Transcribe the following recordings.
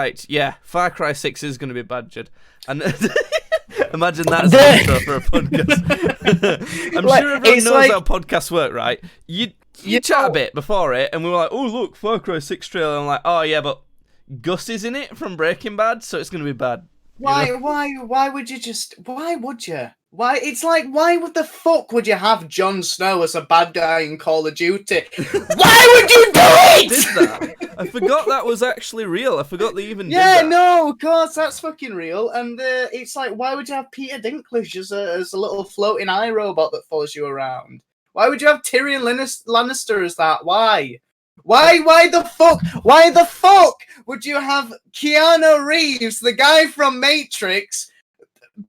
right, yeah, Far Cry 6 is going to be badgered. And imagine that as an intro for a podcast. I'm sure everyone knows how podcasts work, right? You chat a bit before it, and we were like, oh, look, Far Cry 6 trailer. I'm like, oh, yeah, but Gus is in it from Breaking Bad, so it's going to be bad. Why would you just... Why would you? Why? It's like, why would the fuck would you have Jon Snow as a bad guy in Call of Duty? Why would you do it? Did that? I forgot that was actually real. I forgot they even did that. Yeah, no, of course, that's fucking real. And it's like, why would you have Peter Dinklage as a little floating eye robot that follows you around? Why would you have Tyrion Lannister as that? Why? Why the fuck would you have Keanu Reeves, the guy from Matrix,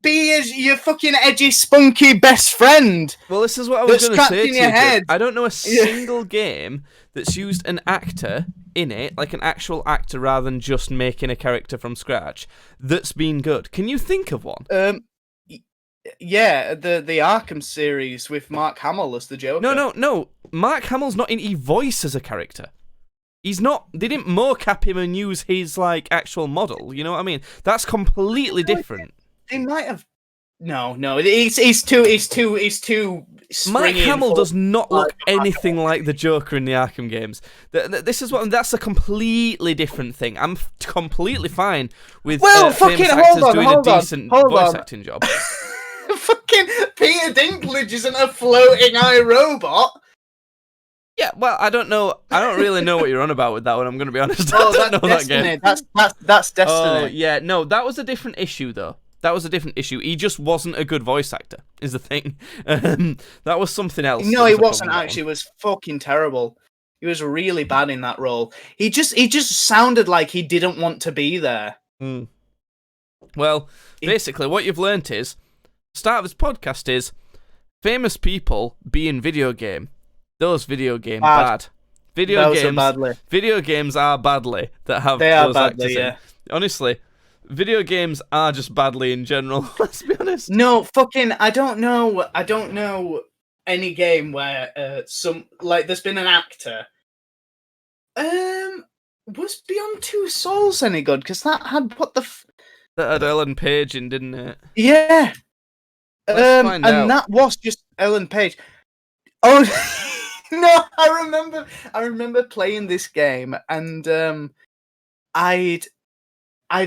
be as your fucking edgy, spunky best friend? Well, this is what I was going to say to you. I don't know a single game that's used an actor in it, like an actual actor, rather than just making a character from scratch, that's been good. Can you think of one? Yeah, the Arkham series with Mark Hamill as the Joker. No. Mark Hamill's not in any voice as a character. He's not. They didn't mocap him and use his like actual model. You know what I mean? That's completely different. They might have. No. He's too. Mark Hamill does not look anything like the Joker in the Arkham games. That's a completely different thing. I'm completely fine with famous actors doing a decent voice acting job. Fucking Peter Dinklage isn't a floating eye robot. Yeah, well, I don't know. I don't really know what you're on about with that one. I'm going to be honest. Oh, that's Destiny. That's Destiny. Oh, yeah. No, that was a different issue, though. That was a different issue. He just wasn't a good voice actor, is the thing. That was something else. No, he wasn't actually. It was fucking terrible. He was really bad in that role. He just sounded like he didn't want to be there. Mm. Well, basically, what you've learnt is, the start of this podcast is, famous people be in video game. Those video games bad. Video games are badly that have those actors in. Honestly, video games are just badly in general. Let's be honest. No, fucking, I don't know any game where there's been an actor. Was Beyond Two Souls any good? Because that had that had Ellen Page in, didn't it? Yeah. Let's find out. That was just Ellen Page. Oh. No, I remember playing this game, and I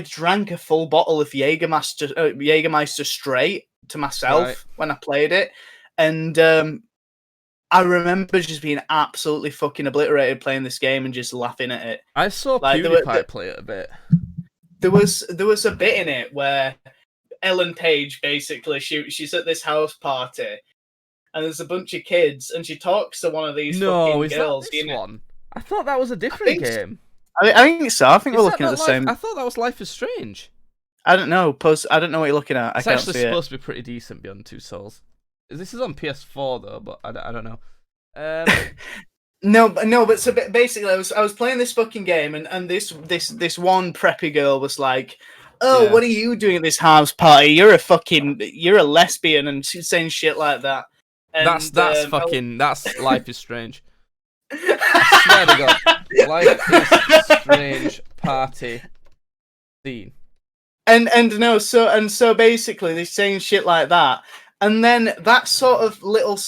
drank a full bottle of Jägermeister straight to myself when I played it, and I remember just being absolutely fucking obliterated playing this game and just laughing at it. I saw PewDiePie play it a bit. There was a bit in it where Ellen Page basically she's at this house party. And there's a bunch of kids, and she talks to one of these fucking girls. That this one? I thought that was a different game. I think so. I think we're looking at the same. I thought that was Life is Strange. I don't know. I don't know what you're looking at. It's actually supposed to be pretty decent, Beyond Two Souls. This is on PS4 though, but I don't know. No, but so basically, I was playing this fucking game, and this one preppy girl was like, "Oh, what are you doing at this house party? You're a lesbian," and she's saying shit like that. And, that's Life is Strange. I swear to God, Life is Strange party scene. So basically they're saying shit like that, and then that little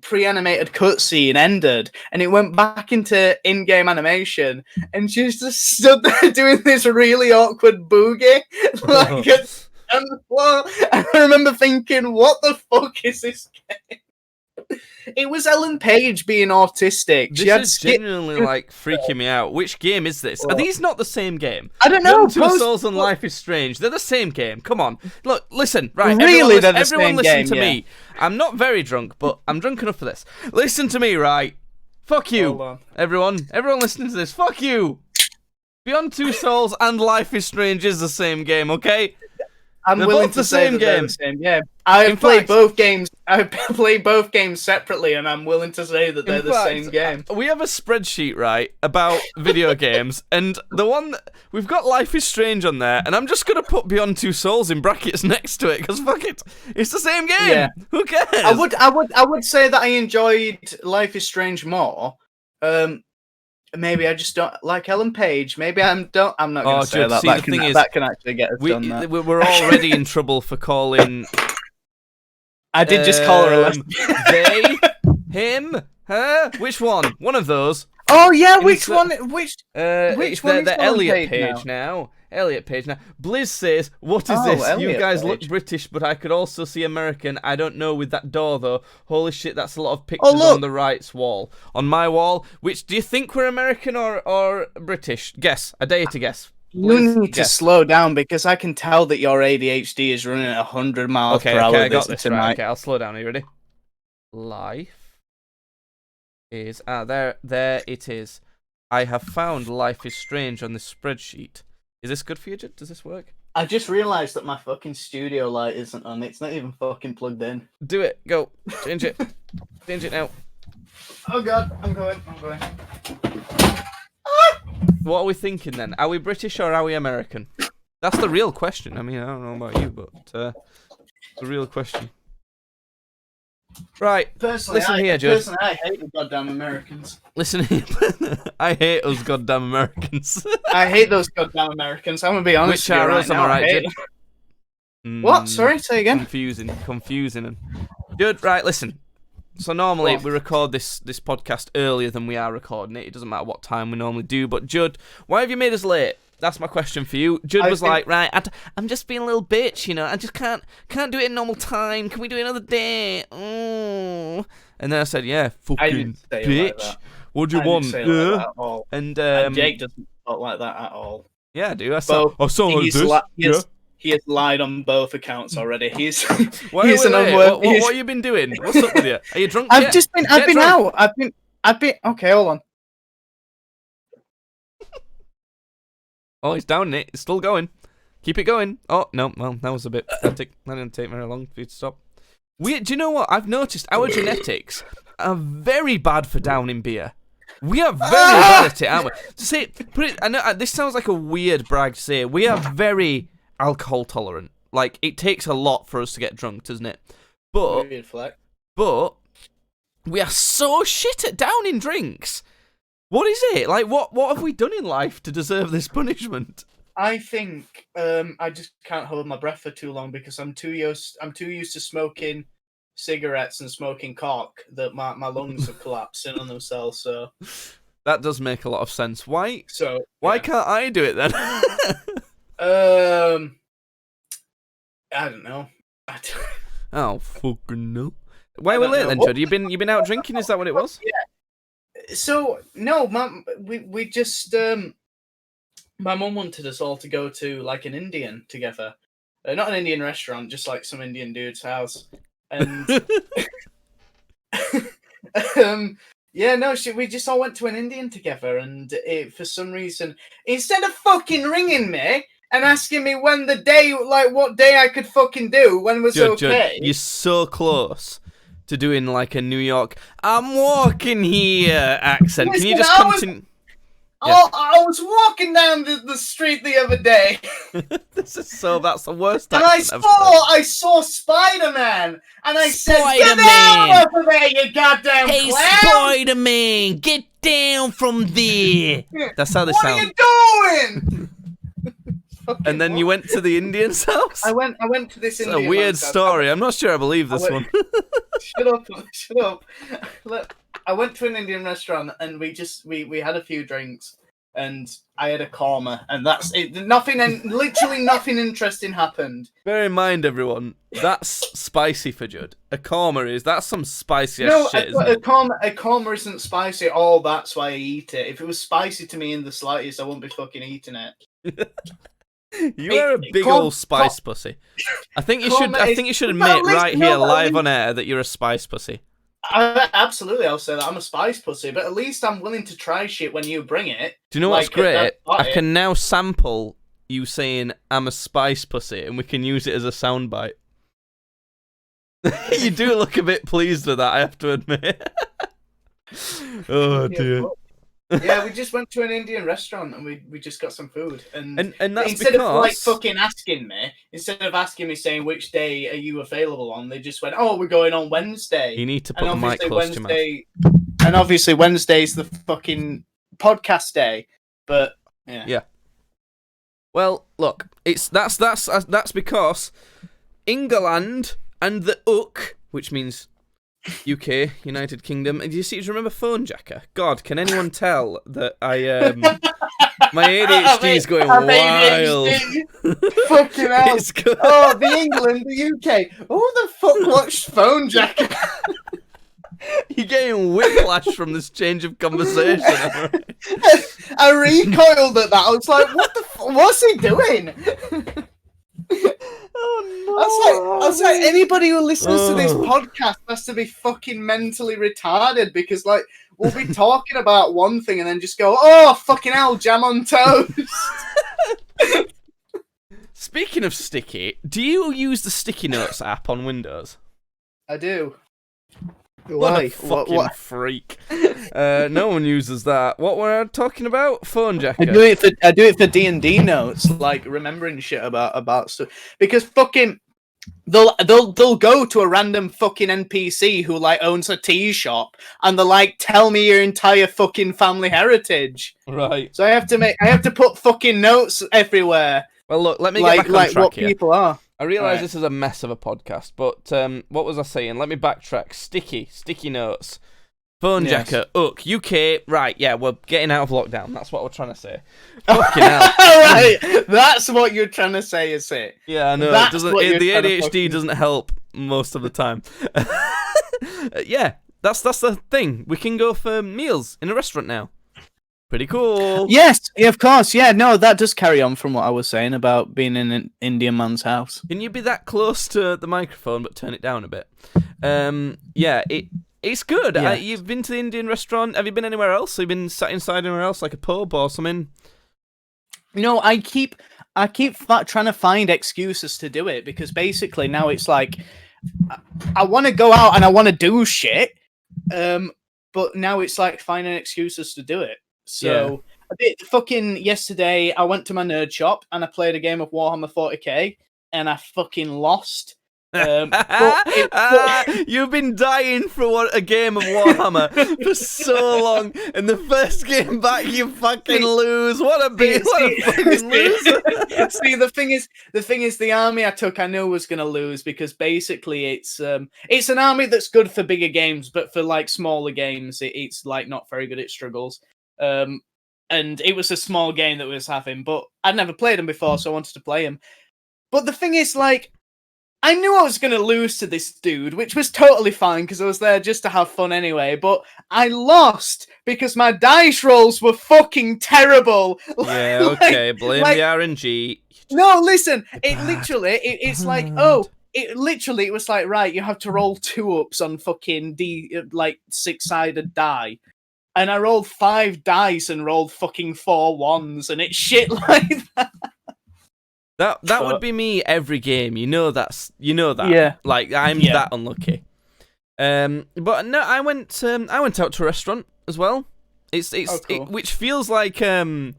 pre-animated cutscene ended, and it went back into in-game animation, and she's just stood there doing this really awkward boogie, on the floor. And I remember thinking, what the fuck is this game? It was Ellen Page being autistic. This is genuinely freaking me out. Which game is this? Are these not the same game? I don't know. Two Souls and Life is Strange. They're the same game. Come on. Look, listen. Right. Really, everyone listen to me. I'm not very drunk, but I'm drunk enough for this. Listen to me, right? Fuck you. Everyone listening to this. Fuck you. Beyond Two Souls and Life is Strange is the same game, okay? I'm willing to say that they're the same game. I played both games. I played both games separately, and I'm willing to say that they're the same game. We have a spreadsheet, right, about video games, and the one we've got Life is Strange on there, and I'm just gonna put Beyond Two Souls in brackets next to it because fuck it, it's the same game. Yeah. Who cares? I would say that I enjoyed Life is Strange more. maybe I just don't like Ellen Page. Maybe I'm not going to say Judd, that. see, That can actually get us done. That. We're already in trouble for calling. I did just call her a lesbian. They, him, her. Which one? One of those. Oh yeah, which one? Which it's one? The Elliot page now. Elliot page now. Blizz says, "What is this? Elliot You guys page. look British, but I could also see American. I don't know with that door though. Holy shit, that's a lot of pictures on the right's wall. On my wall, which do you think we're American or British? Guess. I dare you to guess." You need to slow down because I can tell that your ADHD is running at 100 miles per hour. Okay, I got this right. Okay, I'll slow down. Are you ready? Life is there it is. I have found Life is Strange on this spreadsheet. Is this good for you, Judd? Does this work? I just realised that my fucking studio light isn't on. It's not even fucking plugged in. Do it. Go. Change it. Change it now. Oh god, I'm going. What are we thinking then? Are we British or are we American? That's the real question. I mean, I don't know about you, but the real question. Right. Listen here, Judd. Personally, I hate the goddamn Americans. Listen here. I hate us goddamn Americans. I hate those goddamn Americans. I'm gonna be honest. Which are us? Am I right, Judd? What? Sorry, say again. Confusing. Judd, right, listen. So normally we record this podcast earlier than we are recording it. It doesn't matter what time we normally do. But Judd, why have you made us late? That's my question for you. Judd was like, right, I'm just being a little bitch, you know. I just can't do it in normal time. Can we do it another day? Oh. And then I said, yeah, fucking bitch. Like what do you want? Say like that at all. And Jake doesn't talk like that at all. Yeah, I do. I saw like this. He has lied on both accounts already. He's What have you been doing? What's up with you? Are you drunk? I've been out. I've been okay, hold on. Oh, it's down it. It's still going. Keep it going. Oh, no, well, that was a bit pathetic. That didn't take very long for you to stop. Do you know what? I've noticed our genetics are very bad for downing beer. We are very bad at it, aren't we? I know this sounds like a weird brag to say. We are very alcohol tolerant. Like, it takes a lot for us to get drunk, doesn't it? But we are so shit at downing drinks. What is it? Like, what have we done in life to deserve this punishment? I think I just can't hold my breath for too long because I'm too used to smoking cigarettes and smoking cock that my lungs have collapsed in on themselves. So that does make a lot of sense. Why yeah. Can't I do it then? I don't know. Oh fucking no! Why are we late then, Judd? You been out drinking? Is that what it was? Yeah. So no, we just my mum wanted us all to go to like an Indian together, not an Indian restaurant, just like some Indian dude's house, and we just all went to an Indian together, and for some reason, instead of fucking ringing me and asking me when the day, like what day I could fucking do, when was okay. Judd, you're so close to doing like a New York, I'm walking here accent. Can you just continue? I was walking down the street the other day. That's the worst. And I saw Spider-Man, and I said, "Get down over there, you goddamn clown! Hey, Spider-Man, get down from there." That's how they sound. What are you doing? And then you went to the Indian's house? I went to this Indian. It's a weird story. I'm not sure I believe this one. Shut up. Look, I went to an Indian restaurant and we had a few drinks and I had a korma and that's it. Literally nothing interesting happened. Bear in mind, everyone, that's spicy for Judd. A korma that's some spicy shit. No, a korma isn't spicy at all. That's why I eat it. If it was spicy to me in the slightest, I wouldn't be fucking eating it. You are a big old spice pussy. I think you should admit right here, live on air, that you're a spice pussy. Absolutely, I'll say that I'm a spice pussy. But at least I'm willing to try shit when you bring it. Do you know what's great? I can now sample you saying I'm a spice pussy, and we can use it as a soundbite. You do look a bit pleased with that, I have to admit. Oh dear. Yeah, we just went to an Indian restaurant and we just got some food. And that's instead of like fucking asking me, saying which day are you available on, they just went, "Oh, we're going on Wednesday." You need to put the mic close to your mouth. And obviously Wednesday's the fucking podcast day, but yeah. Yeah. Well, look, that's because England and the UK, which means UK, United Kingdom. And do you remember Phone Jacker? God, can anyone tell that my ADHD is going wild? Fucking hell! Oh, the England, the UK. Who the fuck watched Phone Jacker? You're getting whiplash from this change of conversation. I recoiled at that. I was like, "What the? What's he doing?" Oh no! I was like, anybody who listens to this podcast has to be fucking mentally retarded because, like, we'll be talking about one thing and then just go, "Oh, fucking hell, jam on toast." Speaking of sticky, do you use the Sticky Notes app on Windows? I do. What a fucking freak. No one uses that. What were I talking about? Phone Jacker. I do it for D&D notes, like remembering shit about stuff. Because fucking they'll go to a random fucking NPC who like owns a tea shop and they're like, tell me your entire fucking family heritage. Right. So I have to put fucking notes everywhere. Well, look, let me get back on track what here. People are. I realise this is a mess of a podcast, but what was I saying? Let me backtrack. Sticky Notes, Phone Jacker, UK. Right, yeah, we're getting out of lockdown. That's what we're trying to say. Fucking hell. Right, that's what you're trying to say, is it? Yeah, I know. The ADHD doesn't help most of the time. Yeah, that's the thing. We can go for meals in a restaurant now. Pretty cool. Yes, yeah, of course. Yeah, no, that does carry on from what I was saying about being in an Indian man's house. Can you be that close to the microphone but turn it down a bit? Yeah, it's good. Yeah. You've been to the Indian restaurant. Have you been anywhere else? Have you been sat inside anywhere else, like a pub or something? No, I keep trying to find excuses to do it because basically now it's like I want to go out and I want to do shit, but now it's like finding excuses to do it. So I did fucking yesterday. I went to my nerd shop and I played a game of Warhammer 40k and I fucking lost. You've been dying for a game of Warhammer for so long, and the first game back you fucking lose. What a fucking loser! See, the thing is, the army I took, I knew was gonna lose because basically it's an army that's good for bigger games, but for like smaller games, it's like not very good. It struggles. And it was a small game that we was having, but I'd never played him before, so I wanted to play him. But the thing is, like, I knew I was going to lose to this dude, which was totally fine because I was there just to have fun anyway, but I lost because my dice rolls were fucking terrible. Yeah, okay, blame the RNG. No, listen, it was like, right, you have to roll 2-ups on fucking like 6-sided die. And I rolled 5 dice and rolled fucking 4 1s, and it's shit like that. That would be me every game. You know that. Yeah. Like I'm that unlucky. But no, I went out to a restaurant as well. Cool. Which feels like at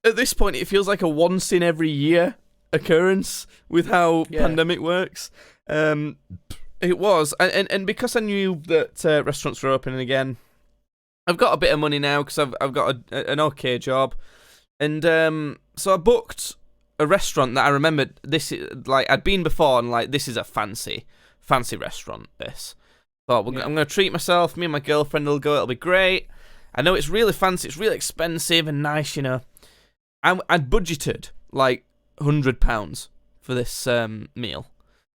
this point it feels like a once in every year occurrence with how pandemic works. It was, and because I knew that restaurants were opening again, I've got a bit of money now because I've got an okay job, and so I booked a restaurant that I remembered. This like I'd been before, and like this is a fancy restaurant. This, thought I'm gonna treat myself. Me and my girlfriend will go. It'll be great. I know it's really fancy. It's really expensive and nice. You know, I'd budgeted like £100 for this meal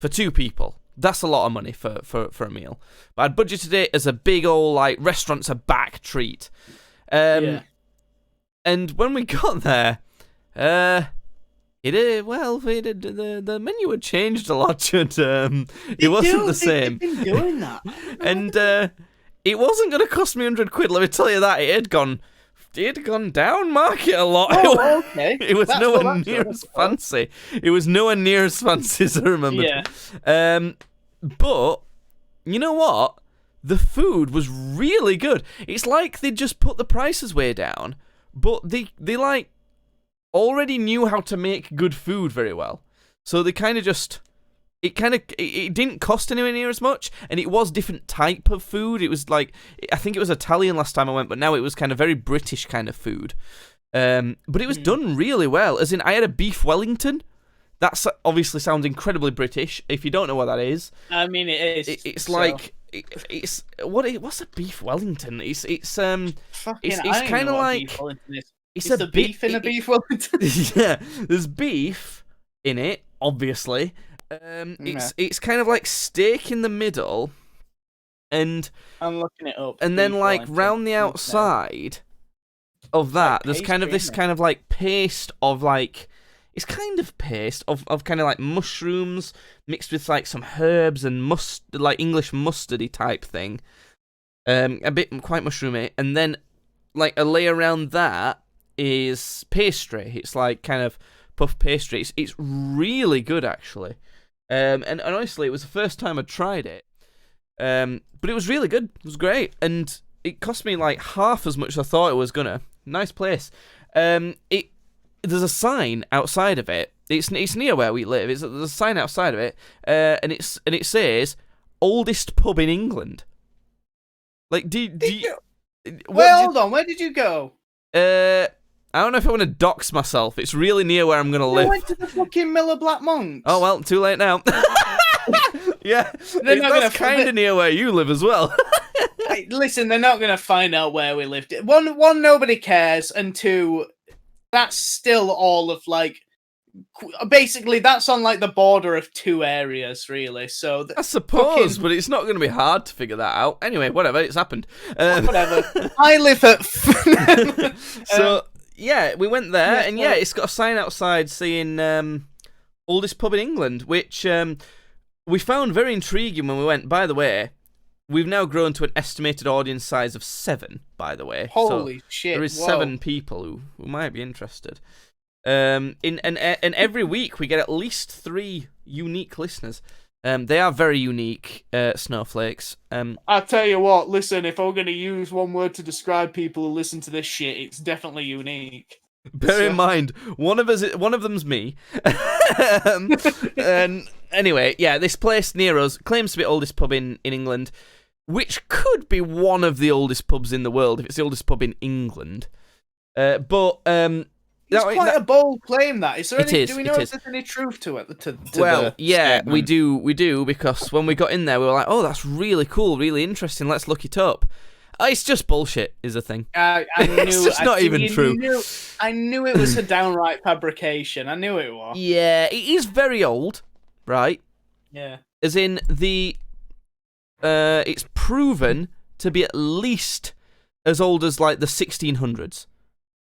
for 2 people. That's a lot of money for a meal. But I'd budgeted it as a big old like restaurants are back treat. And when we got there, the menu had changed a lot, and it wasn't the same. They've been doing that, and it wasn't going to cost me £100. Let me tell you that it had gone down market a lot. Oh, okay. It was nowhere near as fancy. It was nowhere near as fancy as I remembered. Yeah. But you know what? The food was really good. It's like they just put the prices way down, but they like already knew how to make good food very well. So they kind of just it kind of it didn't cost anywhere near as much, and it was different type of food. It was like, I think it was Italian last time I went, but now it was kind of very British kind of food. But it was done really well. As in, I had a beef Wellington. That obviously sounds incredibly British. If you don't know what that is, I mean, it is. It's like it's what's a beef Wellington? It's kind of like it's the beef in a beef Wellington. Yeah, there's beef in it, obviously. It's kind of like steak in the middle, and I'm looking it up. And then like round the outside of that, there's kind of this kind of like paste of like. It's kind of paste of kind of like mushrooms mixed with like some herbs and like English mustardy type thing. A bit quite mushroomy, and then like a layer around that is pastry. It's like kind of puff pastry. It's really good actually. And honestly, it was the first time I'd tried it. But it was really good. It was great, and it cost me like half as much as I thought it was gonna. Nice place. There's a sign outside of it. It's near where we live. There's a sign outside of it, and it says oldest pub in England. Like, hold on. Where did you go? I don't know if I want to dox myself. It's really near where I'm gonna live. I went to the fucking Miller Black Monks. Oh well, too late now. Yeah, that's kind of near where you live as well. Listen, they're not gonna find out where we lived. One, nobody cares, and two, that's still all of like. Basically, that's on like the border of two areas, really. So I suppose, but it's not going to be hard to figure that out. Anyway, whatever, it's happened. Whatever. I live at. So yeah, we went there, and yeah, it's got a sign outside saying oldest pub in England, which we found very intriguing when we went. By the way, we've now grown to an estimated audience size of 7. By the way, holy shit! There is 7 people who might be interested. And every week we get at least 3 unique listeners. They are very unique snowflakes. I tell you what, listen, if I'm going to use one word to describe people who listen to this shit, it's definitely unique. Bear in mind, one of them's me. And anyway, yeah, this place near us claims to be the oldest pub in England, which could be one of the oldest pubs in the world if it's the oldest pub in England. But it's quite a bold claim, that. Do we know if there's any truth to it? Well, yeah, we do, because when we got in there, we were like, oh, that's really cool, really interesting, let's look it up. It's just bullshit, is the thing. I knew, it's just not even true. I knew it was a downright fabrication. I knew it was. Yeah, it is very old, right? Yeah. As in, it's proven to be at least as old as, like, the 1600s.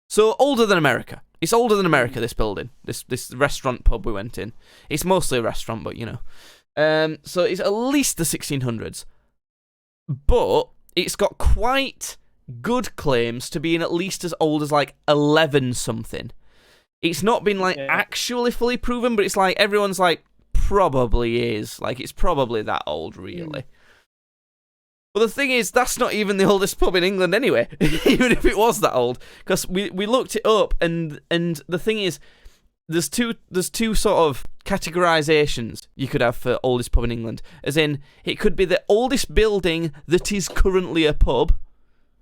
So, older than America. It's older than America, this building. This restaurant pub we went in. It's mostly a restaurant, but, you know. So, it's at least the 1600s. But it's got quite good claims to being at least as old as, like, 11-something. It's not been, like, actually fully proven, but it's like, everyone's like, probably is. Like, it's probably that old, really. Well, the thing is, that's not even the oldest pub in England anyway, even if it was that old. Because we looked it up, and the thing is, there's two sort of categorizations you could have for oldest pub in England. As in, it could be the oldest building that is currently a pub,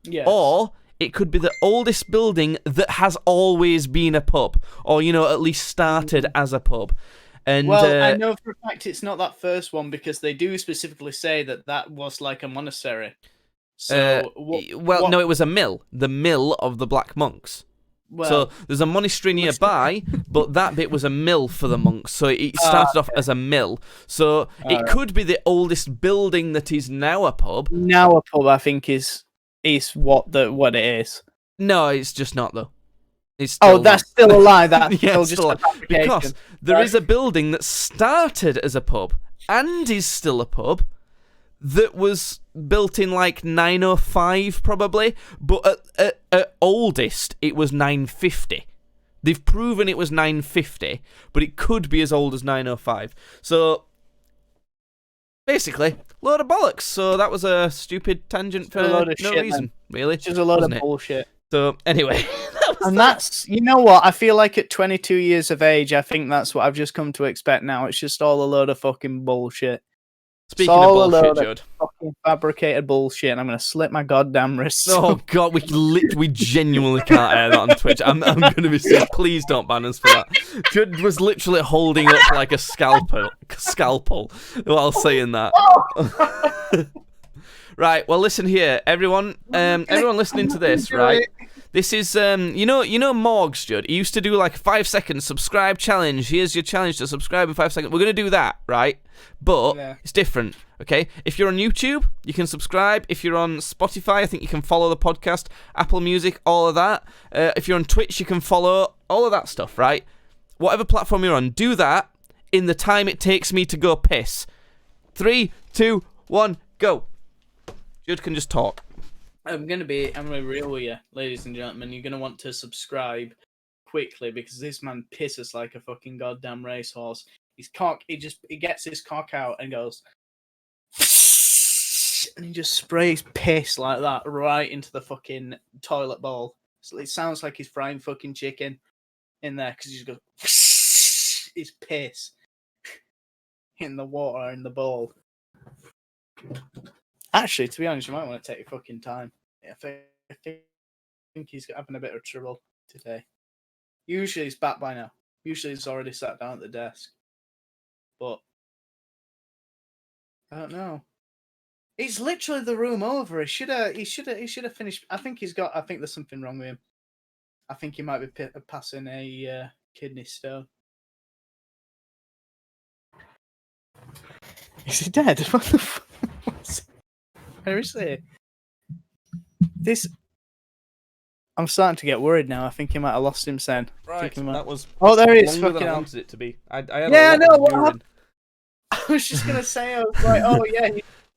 yes. Or it could be the oldest building that has always been a pub, or, you know, at least started as a pub. And, well, I know for a fact it's not that first one, because they do specifically say that was like a monastery. So, no, it was a mill. The mill of the Black Monks. Well, so there's a monastery nearby, but that bit was a mill for the monks. So it started off as a mill. So it could be the oldest building that is now a pub. Now a pub, I think, is what it is. No, it's just not, though. That's still a lie. That's yeah, still just a fabrication. Because there is a building that started as a pub and is still a pub that was built in like 905 probably, but at oldest it was 950. They've proven it was 950, but it could be as old as 905. So basically, load of bollocks. So that was a stupid tangent for no reason, really. It's just a load of bullshit. So anyway, And that's, you know what? I feel like at 22 years of age, I think that's what I've just come to expect now. It's just all a load of fucking bullshit. Speaking of bullshit, a load Judd. of fucking fabricated bullshit, and I'm gonna slit my goddamn wrists. Oh god, we genuinely can't air that on Twitch. I'm gonna be sick. Please don't ban us for that. Judd was literally holding up like a scalpel while saying that. Right, well listen here, everyone listening to this, right? This is you know Morgs, Judd. He used to do like a 5-second subscribe challenge. Here's your challenge to subscribe in 5 seconds. We're gonna do that, right? But it's different, okay? If you're on YouTube, you can subscribe. If you're on Spotify, I think you can follow the podcast, Apple Music, all of that. If you're on Twitch, you can follow all of that stuff, right? Whatever platform you're on, do that in the time it takes me to go piss. 3, 2, 1, go. Judd can just talk. I'm gonna be real with you, ladies and gentlemen. You're gonna want to subscribe quickly because this man pisses like a fucking goddamn racehorse. His cock, he gets his cock out and goes, and he just sprays piss like that right into the fucking toilet bowl. So it sounds like he's frying fucking chicken in there because he just goes, his piss in the water in the bowl. Actually, to be honest, you might want to take your fucking time. I think he's having a bit of trouble today. Usually he's back by now. Usually he's already sat down at the desk. But I don't know. He's literally the room over. He should have finished. I think there's something wrong with him. I think he might be passing a kidney stone. Is he dead? What the fuck? Where is he? I'm starting to get worried now. I think he might have lost him, Sen. Right, that was. Oh, there he is. Longer Fucking than I hell. wanted it to be. I had I was just gonna say, I was like, oh yeah,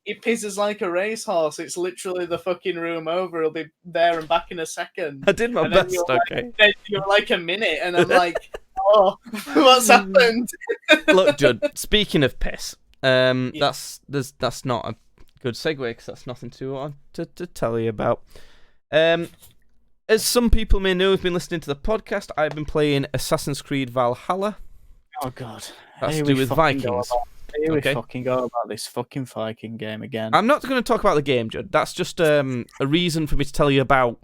he pisses like a racehorse. It's literally the fucking room over. He'll be there and back in a second. I did my best. Okay. You're like a minute, and I'm like, oh, what's happened? Look, Judd. Speaking of piss, that's not a good segue because that's nothing to tell you about. As some people may know who've been listening to the podcast, I've been playing Assassin's Creed Valhalla. Oh god, that's to do with Vikings. Here we fucking go about this fucking Viking game again. I'm not going to talk about the game, Judd. That's just a reason for me to tell you about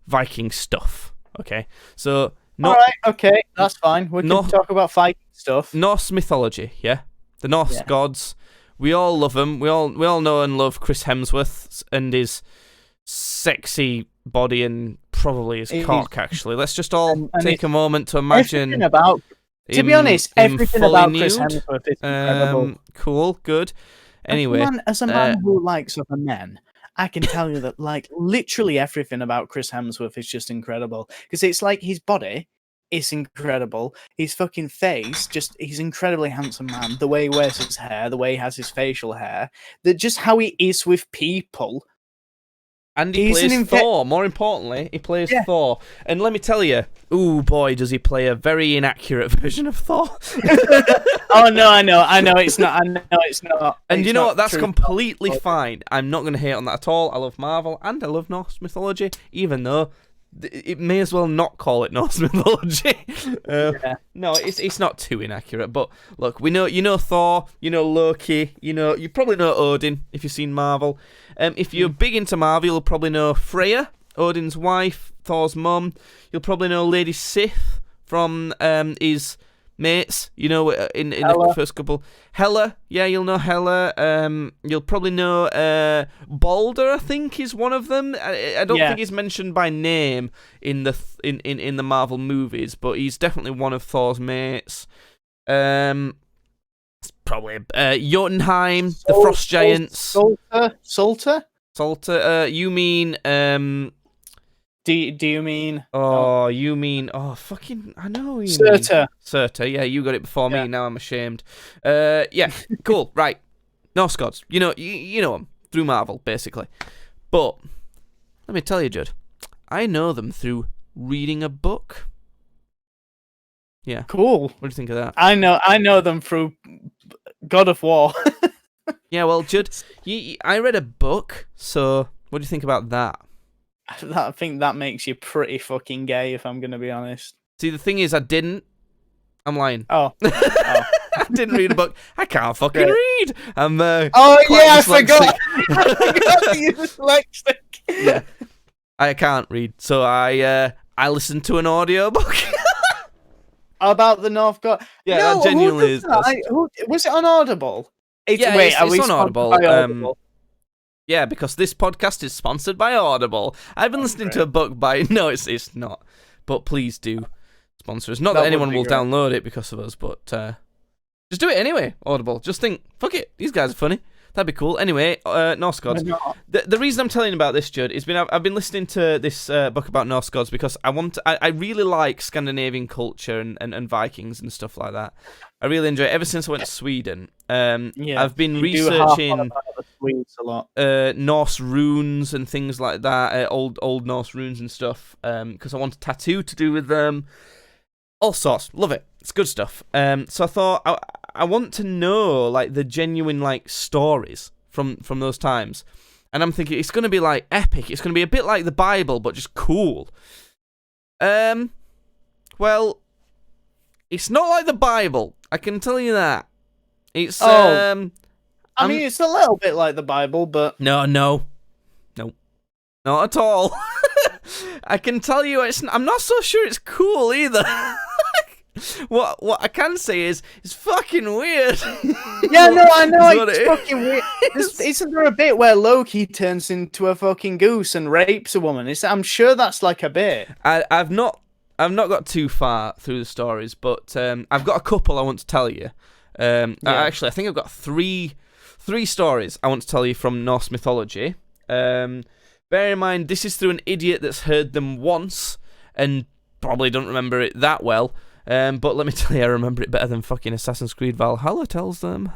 Viking stuff. Okay, so all right, okay, that's fine. We can talk about Viking stuff. Norse mythology, yeah, the Norse gods. We all love them. We all know and love Chris Hemsworth and his sexy body and probably his cock. Actually, let's just all take a moment to imagine. To be honest, everything about Chris Hemsworth is incredible. Cool, good. Anyway, as a man who likes other men, I can tell you that like literally everything about Chris Hemsworth is just incredible. Because it's like his body is incredible. His fucking face, he's an incredibly handsome man. The way he wears his hair, the way he has his facial hair, just how he is with people. And he plays Thor. More importantly, he plays Thor. And let me tell you, ooh boy, does he play a very inaccurate version of Thor. Oh no, I know, it's not. I know it's not. And you know what? That's completely fine. I'm not going to hate on that at all. I love Marvel and I love Norse mythology, even though it may as well not call it Norse mythology. No, it's not too inaccurate. But look, you know Thor, you know Loki, you probably know Odin if you've seen Marvel. If you're big into Marvel, you'll probably know Freya, Odin's wife, Thor's mum. You'll probably know Lady Sif from his mates. In the first couple. Hela, yeah, you'll know Hela. You'll probably know Balder, I think, is one of them. I don't think he's mentioned by name in the Marvel movies, but he's definitely one of Thor's mates. It's probably Jotunheim, the Frost Giants. Salter. You mean Do you mean? Oh, you mean? Oh, fucking! I know you Surtur. mean. Surtur. Yeah, you got it before me. Now I'm ashamed. Yeah, cool. Right, Norse gods. You know them through Marvel, basically. But let me tell you, Judd, I know them through reading a book. Yeah. Cool. What do you think of that? I know them through God of War. Yeah, well, Judd, I read a book, so what do you think about that? I think that makes you pretty fucking gay, if I'm gonna be honest. See, the thing is, I didn't. I'm lying. Oh. I didn't read a book. I can't fucking read. I'm Oh quite yeah, I dyslexic. forgot. I forgot that you're dyslexic. Yeah, I can't read, so I listened to an audiobook. About the North God. Yeah, No, that genuinely who is. does that? Was it on Audible? Yeah, wait, are it's we on sponsored Audible. by Audible? Yeah, because this podcast is sponsored by Audible. I've been listening to a book by... No, it's not. But please do sponsor us. Not that anyone will download it because of us, but just do it anyway, Audible. Just think, fuck it, these guys are funny. That'd be cool. Anyway, Norse gods. The reason I'm telling you about this, Judd, is I've been listening to this book about Norse gods because I really like Scandinavian culture and Vikings and stuff like that. I really enjoy it. Ever since I went to Sweden, I've been researching a lot. Norse runes and things like that, old Norse runes and stuff, because I want a tattoo to do with them. All sorts. Love it. It's good stuff. So I thought I want to know like the genuine like stories from those times. And I'm thinking it's going to be like epic. It's going to be a bit like the Bible but just cool. Well, it's not like the Bible. I can tell you that. It's I mean it's a little bit like the Bible, but no. Not at all. I can tell you I'm not so sure it's cool either. What I can say is it's fucking weird. Yeah, no, I know it's fucking weird. Isn't there a bit where Loki turns into a fucking goose and rapes a woman? I'm sure that's like a bit. I've not got too far through the stories, but I've got a couple I want to tell you. Actually, I think I've got three stories I want to tell you from Norse mythology. Bear in mind, this is through an idiot that's heard them once and probably don't remember it that well. But let me tell you, I remember it better than fucking Assassin's Creed Valhalla tells them.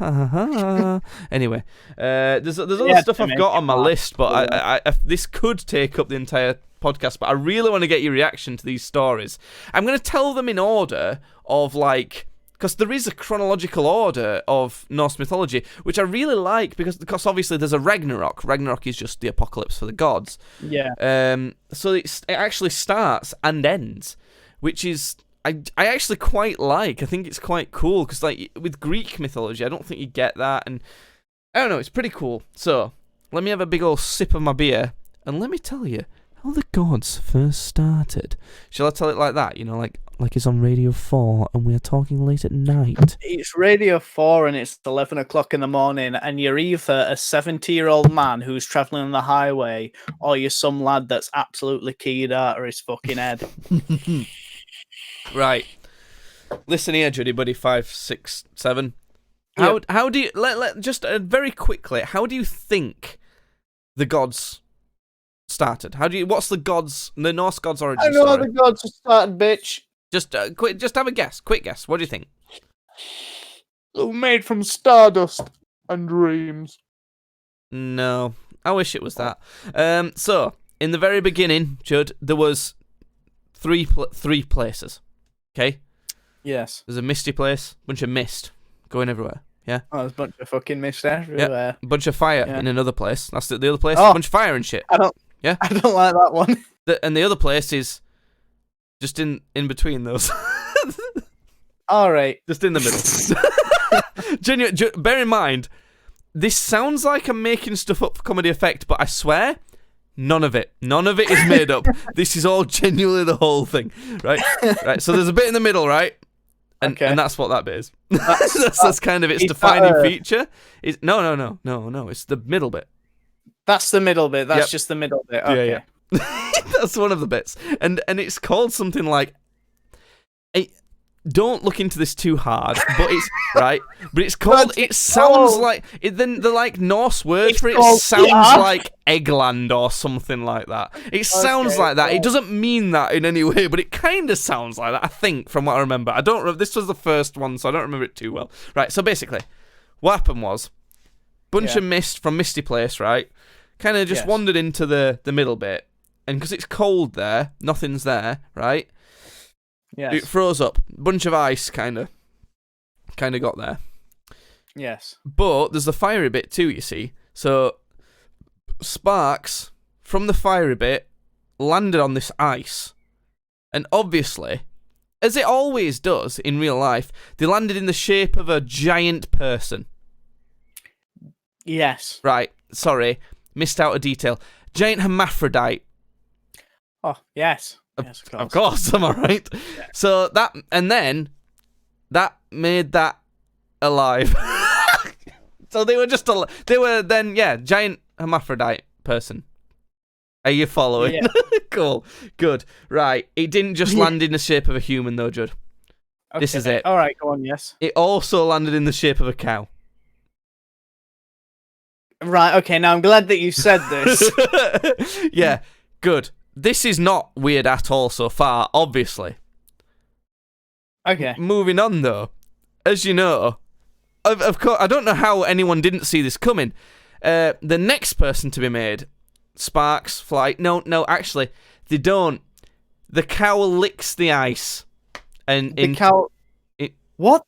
Anyway, there's other stuff I've got on my list, but I this could take up the entire podcast. But I really want to get your reaction to these stories. I'm going to tell them in order of like, because there is a chronological order of Norse mythology, which I really like because obviously there's a Ragnarok. Ragnarok is just the apocalypse for the gods. Yeah. So it actually starts and ends, which is. I actually quite like. I think it's quite cool because, like, with Greek mythology, I don't think you get that, and I don't know. It's pretty cool. So let me have a big old sip of my beer, and let me tell you how the gods first started. Shall I tell it like that? You know, like it's on Radio 4, and we are talking late at night. It's Radio 4, and it's 11 o'clock in the morning, and you're either a 70-year-old man who's travelling on the highway, or you're some lad that's absolutely keyed out of his fucking head. Right. Listen here, Judy buddy 5, 6, 7. Yeah. How do you let just very quickly, how do you think the gods started? What's the Norse gods origin I know story? how the gods started, bitch. Just have a guess. Quick guess. What do you think? They were made from stardust and dreams. No. I wish it was that. So, in the very beginning, Judd, there was three places. Okay? Yes. There's a misty place, bunch of mist going everywhere. Yeah? Oh, there's a bunch of fucking mist everywhere. A bunch of fire in another place. That's the other place. Oh. A bunch of fire and shit. I don't like that one. And the other place is just in between those. Alright. Just in the middle. Bear in mind, this sounds like I'm making stuff up for comedy effect, but I swear, none of it is made up. This is all genuinely the whole thing, right? Right. So there's a bit in the middle, right? And that's what that bit is. That's kind of its defining feature. No. It's the middle bit. That's the middle bit. That's just the middle bit. Okay. Yeah. That's one of the bits, and it's called something like. Don't look into this too hard, but it's right. But it's called. It sounds like the like Norse word for it sounds like Eggland or something like that. It sounds like that. It doesn't mean that in any way, but it kind of sounds like that. I think, from what I remember, I don't. This was the first one, so I don't remember it too well. Right. So basically, what happened was, bunch of mist from Misty Place, right? Kind of just wandered into the middle bit, and because it's cold there, nothing's there, right? Yes. It froze up. Bunch of ice kind of got there. Yes. But there's the fiery bit too, you see. So sparks from the fiery bit landed on this ice, and obviously, as it always does in real life, they landed in the shape of a giant person. Yes. Right, sorry, missed out a detail. Giant hermaphrodite. Oh, yes. Yes, Of course, am I right? Yeah. So and then that made that alive. So they were giant hermaphrodite person. Are you following? Yeah. Cool. Good. Right. It didn't just land in the shape of a human though, Judd. Okay. This is it. All right, go on, yes. It also landed in the shape of a cow. Right, okay, now I'm glad that you said this. Yeah, good. This is not weird at all so far, obviously. Okay. Moving on though, as you know, of course, I don't know how anyone didn't see this coming. The next person to be made, Sparks Flight. No, actually, they don't. The cow licks the ice, and The cow. What?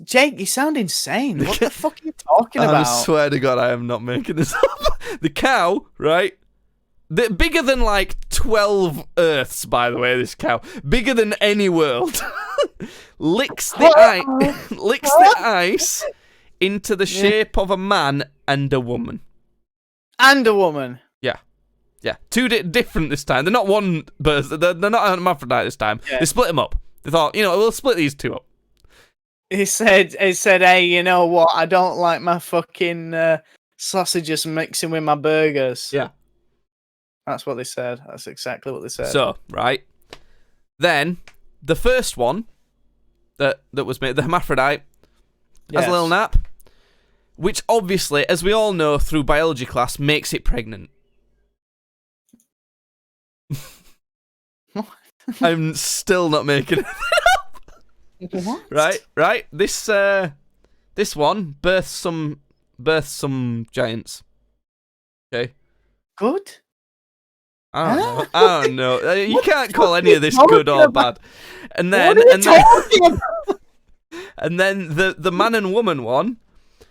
Jake, you sound insane. What the fuck are you talking about? I swear to God, I am not making this up. The cow, right? Bigger than like 12 Earths, by the way. This cow, bigger than any world, licks the ice into the shape of a man and a woman. And a woman. Yeah, two different this time. They're not one person. They're not hermaphrodite this time. Yeah. They split them up. They thought, we'll split these two up. He said, hey, you know what? I don't like my fucking sausages mixing with my burgers. Yeah. That's what they said. That's exactly what they said. So, right. Then, the first one that was made, the hermaphrodite, has a little nap, which obviously, as we all know through biology class, makes it pregnant. I'm still not making it up. What? Right. This one births some giants. Okay. Good. I don't know. You can't call any of this good or bad. And then and then the man and woman one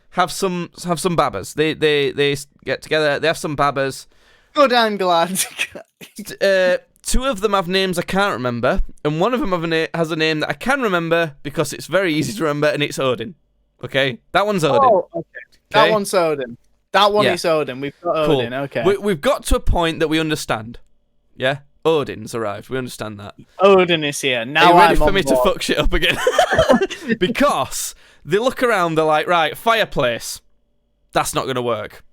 have some babbas. They get together. They have some babbas. Good. I'm glad. Two of them have names I can't remember, and one of them has a name that I can remember because it's very easy to remember, and it's Odin. Okay, that one's Odin. Oh, okay. That one's Odin. That one is Odin. We've got Odin. Cool. Okay. We've got to a point that we understand. Yeah, Odin's arrived. We understand that. Odin is here. Now are you ready I'm for on me board. to fuck shit up again? Because they look around, they're like, right, fireplace. That's not going to work.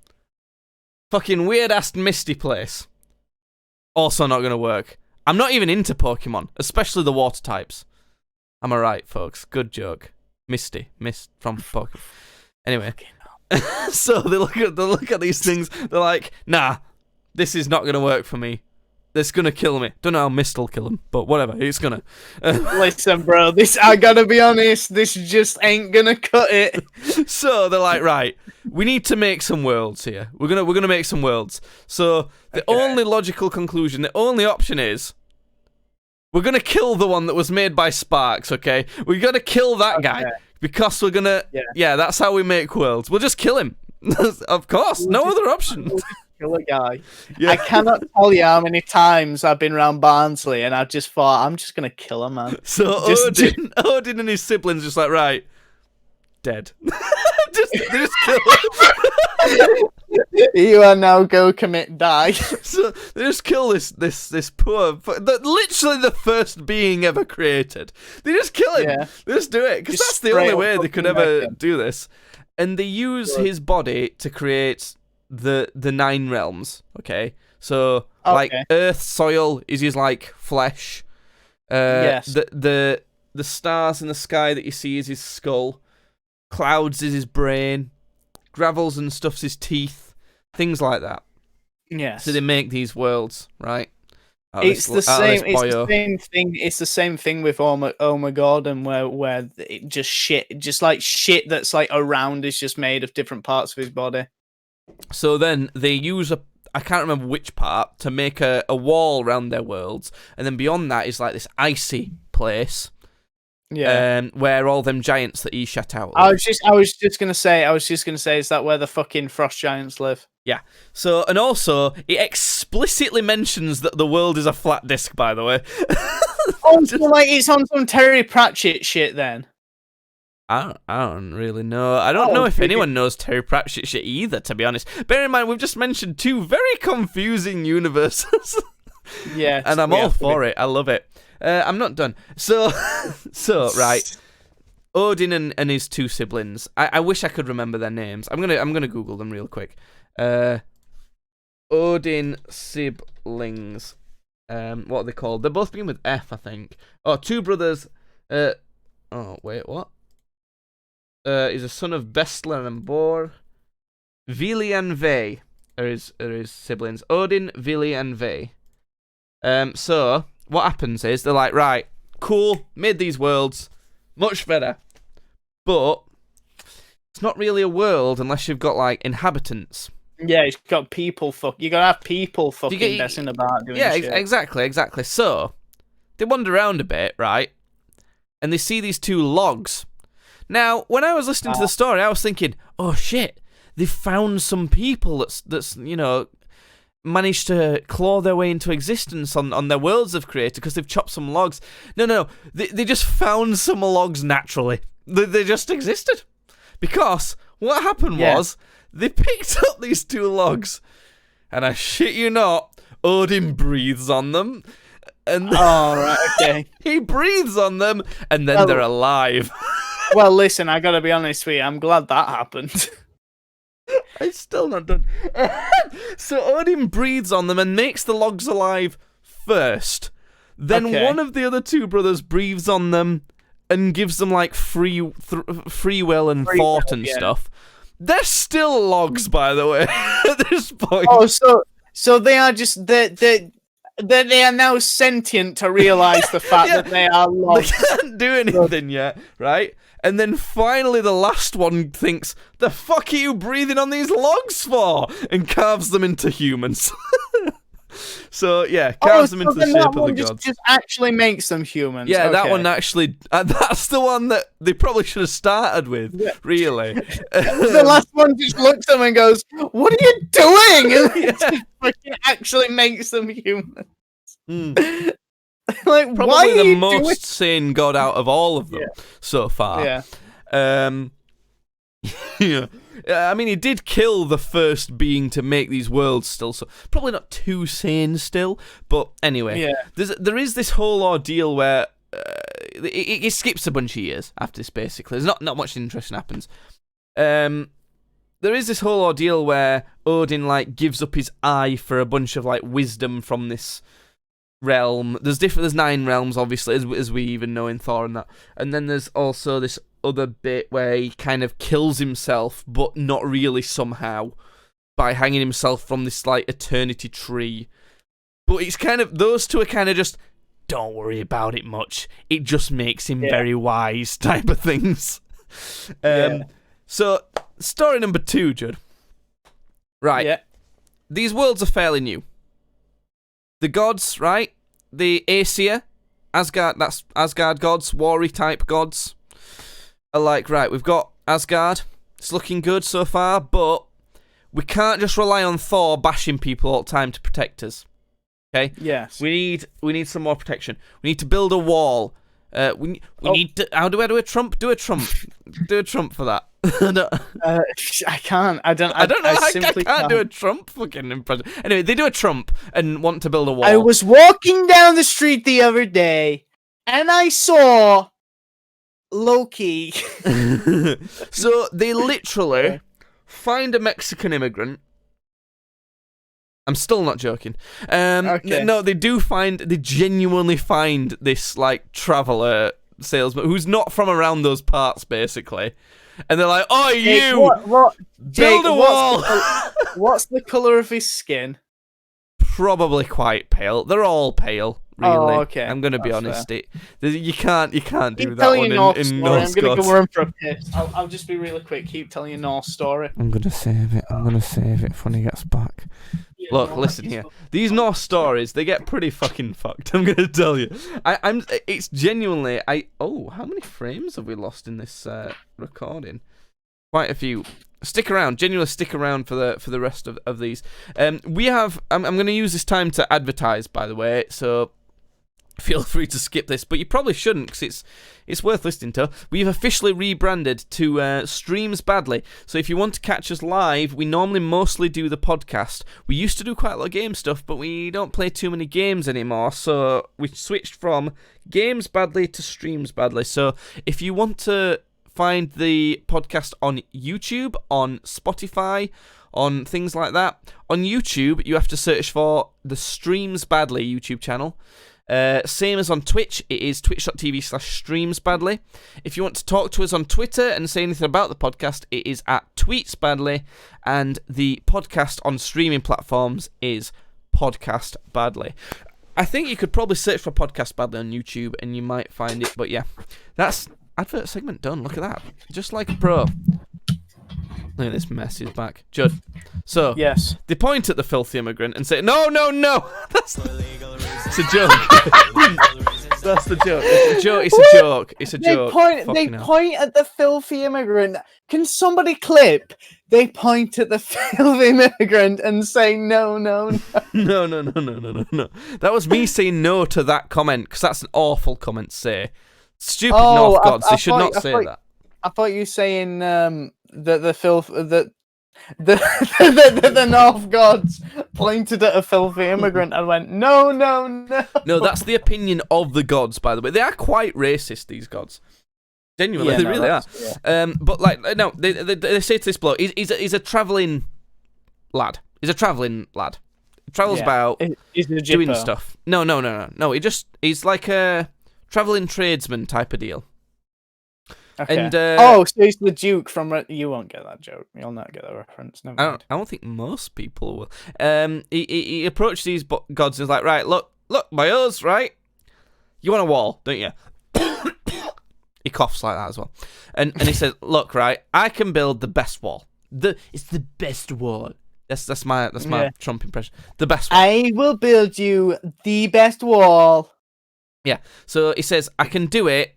Fucking weird-ass misty place. Also not going to work. I'm not even into Pokemon, especially the water types. Am I right, folks? Good joke. Mist from Pokemon. Anyway. So they look at these things, they're like, nah, this is not going to work for me. It's going to kill me. Don't know how mist will kill him, but whatever, it's going to. Listen, bro, I gotta be honest, this just ain't gonna cut it. So they're like, right, we need to make some worlds here. We're gonna make some worlds. So the only logical conclusion, the only option is we're gonna kill the one that was made by Sparks, okay? We gotta kill that guy because we're gonna that's how we make worlds. We'll just kill him. Of course, no other option. Kill a guy. I cannot tell you how many times I've been around Barnsley and I've just thought, I'm just gonna kill a man. So Odin and his siblings just like, right, dead. they just kill him. You are now go commit die. So they just kill this poor, literally the first being ever created. They just kill him. Yeah. They just do it because that's the only way they could ever do this. And they use his body to create the 9 realms. Okay, so like earth, soil is his like flesh. Yes. The stars in the sky that you see is his skull. Clouds is his brain. Gravels and stuff's his teeth. Things like that. Yes. So they make these worlds, right? It's the same thing. It's the same thing with Gordon, where it just like shit that's like around is just made of different parts of his body. So then they use I can't remember which part to make a wall around their worlds, and then beyond that is like this icy place. Yeah. Where all them giants that he shut out. I was just gonna say, is that where the fucking frost giants live? Yeah. So, and also, it explicitly mentions that the world is a flat disc, by the way. Oh, so like it's on some Terry Pratchett shit then. I don't really know. I don't know if anyone knows Terry Pratchett shit either, to be honest. Bear in mind, we've just mentioned two very confusing universes. Yeah. And I'm all for it. I love it. I'm not done. So right. Odin and his two siblings. I wish I could remember their names. I'm gonna Google them real quick. Odin siblings. What are they called? They're both begin with F, I think. Oh, two brothers. Oh wait, what? He's a son of Bestla and Bor. Vili and Ve are his siblings. Odin, Vili, and Ve. So what happens is they're like, right, cool, made these worlds, much better, but it's not really a world unless you've got like inhabitants. Yeah, it's got people. You gotta have people fucking messing about doing shit. Yeah, exactly. So they wander around a bit, right, and they see these two logs. Now, when I was listening to the story, I was thinking, oh shit, they've found some people that's managed to claw their way into existence on their worlds they've created because they've chopped some logs. No, they just found some logs naturally. They just existed. Because what happened was, they picked up these two logs, and I shit you not, Odin breathes on them. And oh, right, okay. He breathes on them, and then they're alive. Well, listen, I gotta be honest with you, I'm glad that happened. I'm still not done. So Odin breathes on them and makes the logs alive first. Then one of the other two brothers breathes on them and gives them like free will and thought and stuff. They're still logs, by the way, at this point. Oh, so they are just they are now sentient to realize the fact that they are logs. They can't do anything yet, right? And then finally the last one thinks, the fuck are you breathing on these logs for? And carves them into humans. So, yeah, carves them into the shape of the gods. Just actually makes them humans. Yeah, that one actually, that's the one that they probably should have started with, really. The last one just looks at them and goes, what are you doing? And it actually makes them humans. Like, probably why the most sane god out of all of them so far. Yeah. Yeah. I mean, he did kill the first being to make these worlds still, so probably not too sane still. But anyway, there is this whole ordeal where it skips a bunch of years after this, basically. There's not much interesting happens. There is this whole ordeal where Odin, like, gives up his eye for a bunch of, like, wisdom from this realm. There's 9 realms, obviously, as we even know in Thor and that. And then there's also this other bit where he kind of kills himself, but not really somehow, by hanging himself from this, like, eternity tree. But it's kind of, those two are kind of just, don't worry about it much. It just makes him very wise type of things. So, story number 2, Judd. Right. Yeah. These worlds are fairly new. The gods, right? The Aesir, Asgard, that's Asgard gods, warrior type gods, are like, right, we've got Asgard, it's looking good so far, but we can't just rely on Thor bashing people all the time to protect us. Okay? Yes. We need some more protection. We need to build a wall. We need to. How do I do a Trump? Do a Trump. Do a Trump for that. I can't. I don't know. I simply can't do a Trump fucking impression. Anyway, they do a Trump and want to build a wall. I was walking down the street the other day, and I saw Loki. So they literally find a Mexican immigrant. I'm still not joking. No, they genuinely find this, like, traveller salesman who's not from around those parts, basically. And they're like, oh, Jake, you! Jake, build a wall! What's the colour of his skin? Probably quite pale. They're all pale, really. Oh, okay. I'm going to be honest. You can't do Keep that one in Norse Norse story. I'm going to gods. go run for a piss. I'll just be really quick. Keep telling your Norse story. I'm going to save it. For when he gets back. Yeah. Look, listen here. These Norse stories, they get pretty fucking fucked. I'm gonna tell you. It's genuinely. How many frames have we lost in this recording? Quite a few. Stick around. Genuinely stick around for the rest of these. We have. I'm gonna use this time to advertise, by the way. So feel free to skip this, but you probably shouldn't because it's worth listening to. We've officially rebranded to Streams Badly. So if you want to catch us live, we normally mostly do the podcast. We used to do quite a lot of game stuff, but we don't play too many games anymore. So we switched from Games Badly to Streams Badly. So if you want to find the podcast on YouTube, on Spotify, on things like that, on YouTube, you have to search for the Streams Badly YouTube channel. Same as on Twitch, it is twitch.tv/streamsbadly. If you want to talk to us on Twitter and say anything about the podcast, it is at tweetsbadly, and the podcast on streaming platforms is Podcast Badly. I think you could probably search for Podcast Badly on YouTube and you might find it, but yeah, that's advert segment done. Look at that, just like a pro. Look at this mess, he's back. Judd. So, yes. They point at the filthy immigrant and say, no! It's a joke. That's the joke. It's a joke. It's a joke. They point at the filthy immigrant. Can somebody clip? They point at the filthy immigrant and say, no. No. That was me saying no to that comment, because that's an awful comment to say. Stupid North gods, they should not say that. I thought you were saying the filth the North gods pointed at a filthy immigrant and went, no. No, that's the opinion of the gods, by the way. They are quite racist, these gods. Genuinely, they really are. Yeah. But no, they say to this bloke, he's a travelling lad. He travels about doing stuff. No. He's like a travelling tradesman type of deal. Okay. And so he's the Duke from. You won't get that joke. You'll not get that reference. No. I don't think most people will. He approached these gods and was like, right, look, boys, right? You want a wall, don't you? He coughs like that as well, and he says, look, right, I can build the best wall. It's the best wall. That's my Trump impression. The best wall. I will build you the best wall. Yeah. So he says, I can do it.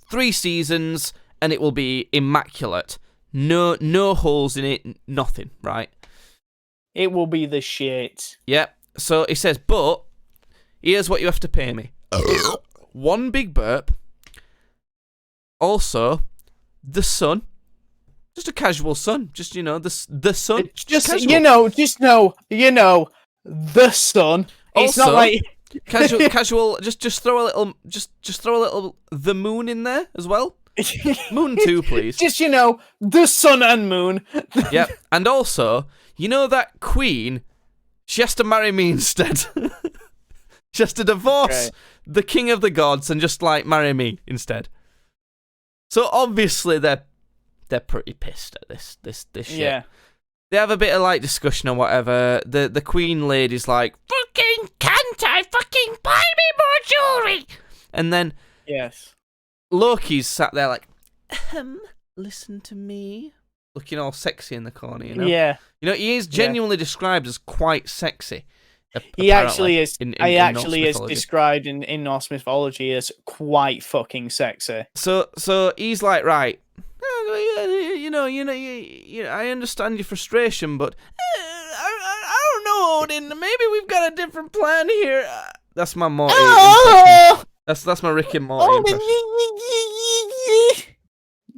3 seasons, and it will be immaculate. No holes in it, nothing, right? It will be the shit. Yep. So he says, but here's what you have to pay me. 1 big burp. Also, the sun. Just a casual sun. Just, the sun. Just casual. The sun. It's also, not like... casual. Just throw a little. Just throw a little. The moon in there as well. Moon too, please. Just the sun and moon. Yep. And also, that queen. She has to marry me instead. She has to divorce the king of the gods and just marry me instead. So obviously they're pretty pissed at this shit. Yeah. They have a bit of discussion or whatever. The queen lady's like, fucking can't I fucking buy me more jewelry? And then Loki's sat there listen to me, looking all sexy in the corner. Yeah. He is genuinely described as quite sexy. He actually is. He actually is mythology. described in Norse mythology as quite fucking sexy. So he's like, right. I understand your frustration, but I don't know, Odin. Maybe we've got a different plan here. That's my Morty. That's my Rick and Morty impression.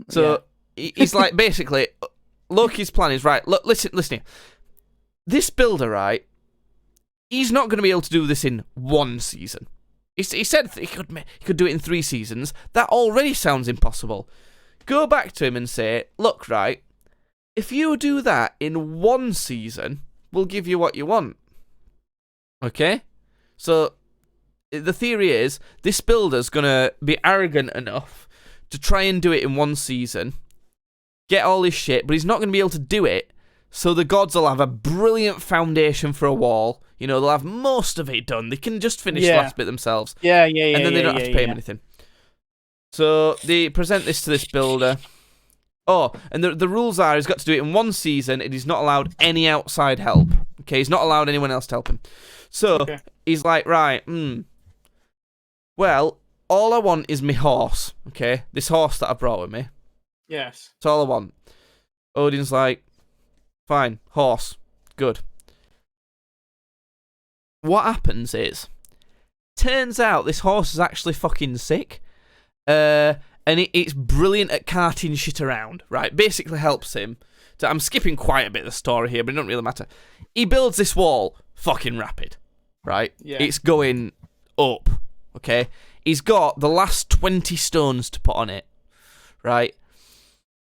So he's like, basically, Loki's plan is right. Look, listen here. This builder, right? He's not going to be able to do this in 1 season. He said he could do it in 3 seasons. That already sounds impossible. Go back to him and say, look, right, if you do that in 1 season, we'll give you what you want. Okay? So, the theory is, this builder's going to be arrogant enough to try and do it in 1 season, get all his shit, but he's not going to be able to do it, so the gods will have a brilliant foundation for a wall. They'll have most of it done. They can just finish the last bit themselves. Yeah. And then they don't have to pay him anything. So they present this to this builder. Oh, and the rules are he's got to do it in 1 season and he's not allowed any outside help. Okay, he's not allowed anyone else to help him. So he's like, right, well, all I want is my horse. Okay, this horse that I brought with me. Yes. That's all I want. Odin's like, fine, horse, good. What happens is, turns out this horse is actually fucking sick. And it's brilliant at carting shit around, right? Basically helps him. I'm skipping quite a bit of the story here, but it doesn't really matter. He builds this wall fucking rapid, right? Yeah. It's going up, okay? He's got the last 20 stones to put on it, right?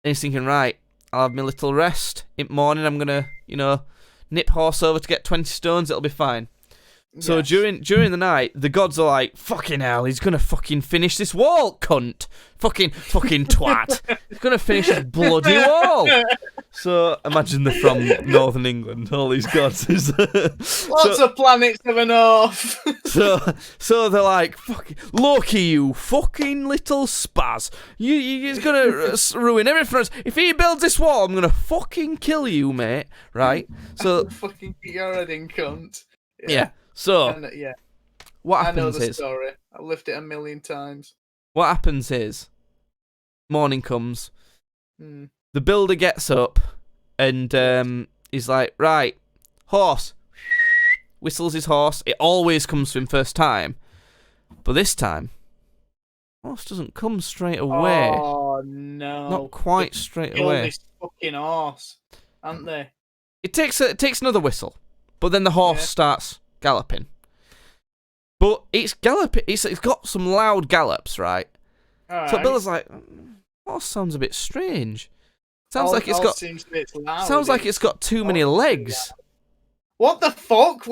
And he's thinking, right, I'll have my little rest. In the morning, I'm going to, nip horse over to get 20 stones. It'll be fine. So during the night, the gods are like, fucking hell, he's gonna fucking finish this wall, cunt. Fucking twat. He's gonna finish this bloody wall. So imagine they're from Northern England, all these gods. Lots of planets to the north. so they're like, fucking Loki, you fucking little spaz. He's gonna ruin everything for us. If he builds this wall, I'm gonna fucking kill you, mate. Right? So fucking get your head in, cunt. Yeah. So, what happens I know the is, story. I've lived it a million times. What happens is, morning comes, the builder gets up, and he's like, right, horse, whistles his horse. It always comes to him first time, but this time, horse doesn't come straight away. Oh no! Not quite straight away. This fucking horse, aren't they? It takes another whistle, but then the horse starts galloping. But it's galloping. It's got some loud gallops, right? So Billa's like, horse sounds a bit strange. Sounds like it's got too many legs. What the fuck?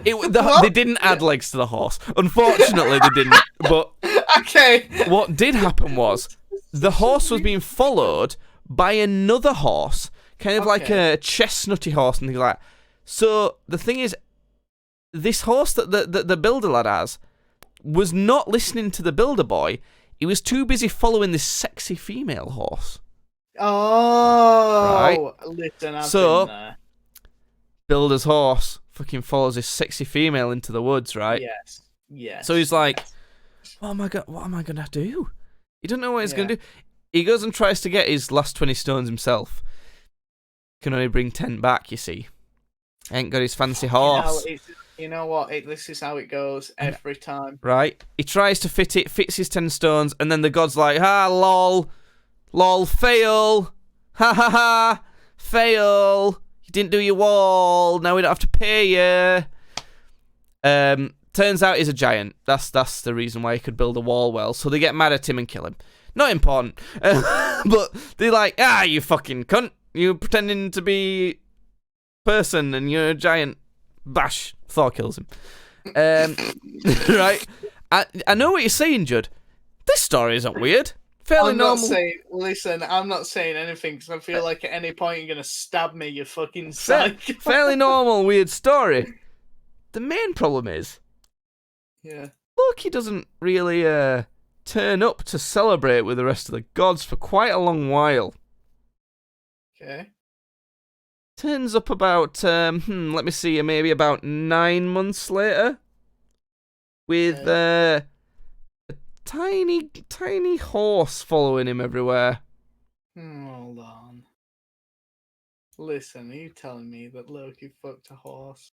They didn't add legs to the horse. Unfortunately, they didn't. But what did happen was the horse was being followed by another horse, kind of like a chestnutty horse, and things like that. So the thing is, this horse that the builder lad has was not listening to the builder boy. He was too busy following this sexy female horse. Oh, right. Listen, I've been there. Builder's horse fucking follows this sexy female into the woods, right? Yes. So he's like, what am I gonna do? He doesn't know what he's gonna do. He goes and tries to get his last 20 stones himself. Can only bring 10 back, you see. Ain't got his fancy horse. You know what? This is how it goes every time. Right? He tries to fits his 10 stones, and then the god's like, lol, fail, ha ha ha, fail. You didn't do your wall. Now we don't have to pay you. Turns out he's a giant. That's the reason why he could build a wall well. So they get mad at him and kill him. Not important. But they're like, you fucking cunt. You pretending to be person and you're a giant. Bash. Thor kills him. Right? I know what you're saying, Judd. This story isn't weird. Fairly normal. Listen, I'm not saying anything because I feel like at any point you're going to stab me, you fucking psycho. Fairly normal, weird story. The main problem is, Loki doesn't really turn up to celebrate with the rest of the gods for quite a long while. Okay. Turns up about, let me see, maybe about 9 months later, with a tiny horse following him everywhere. Hold on. Listen, are you telling me that Loki fucked a horse?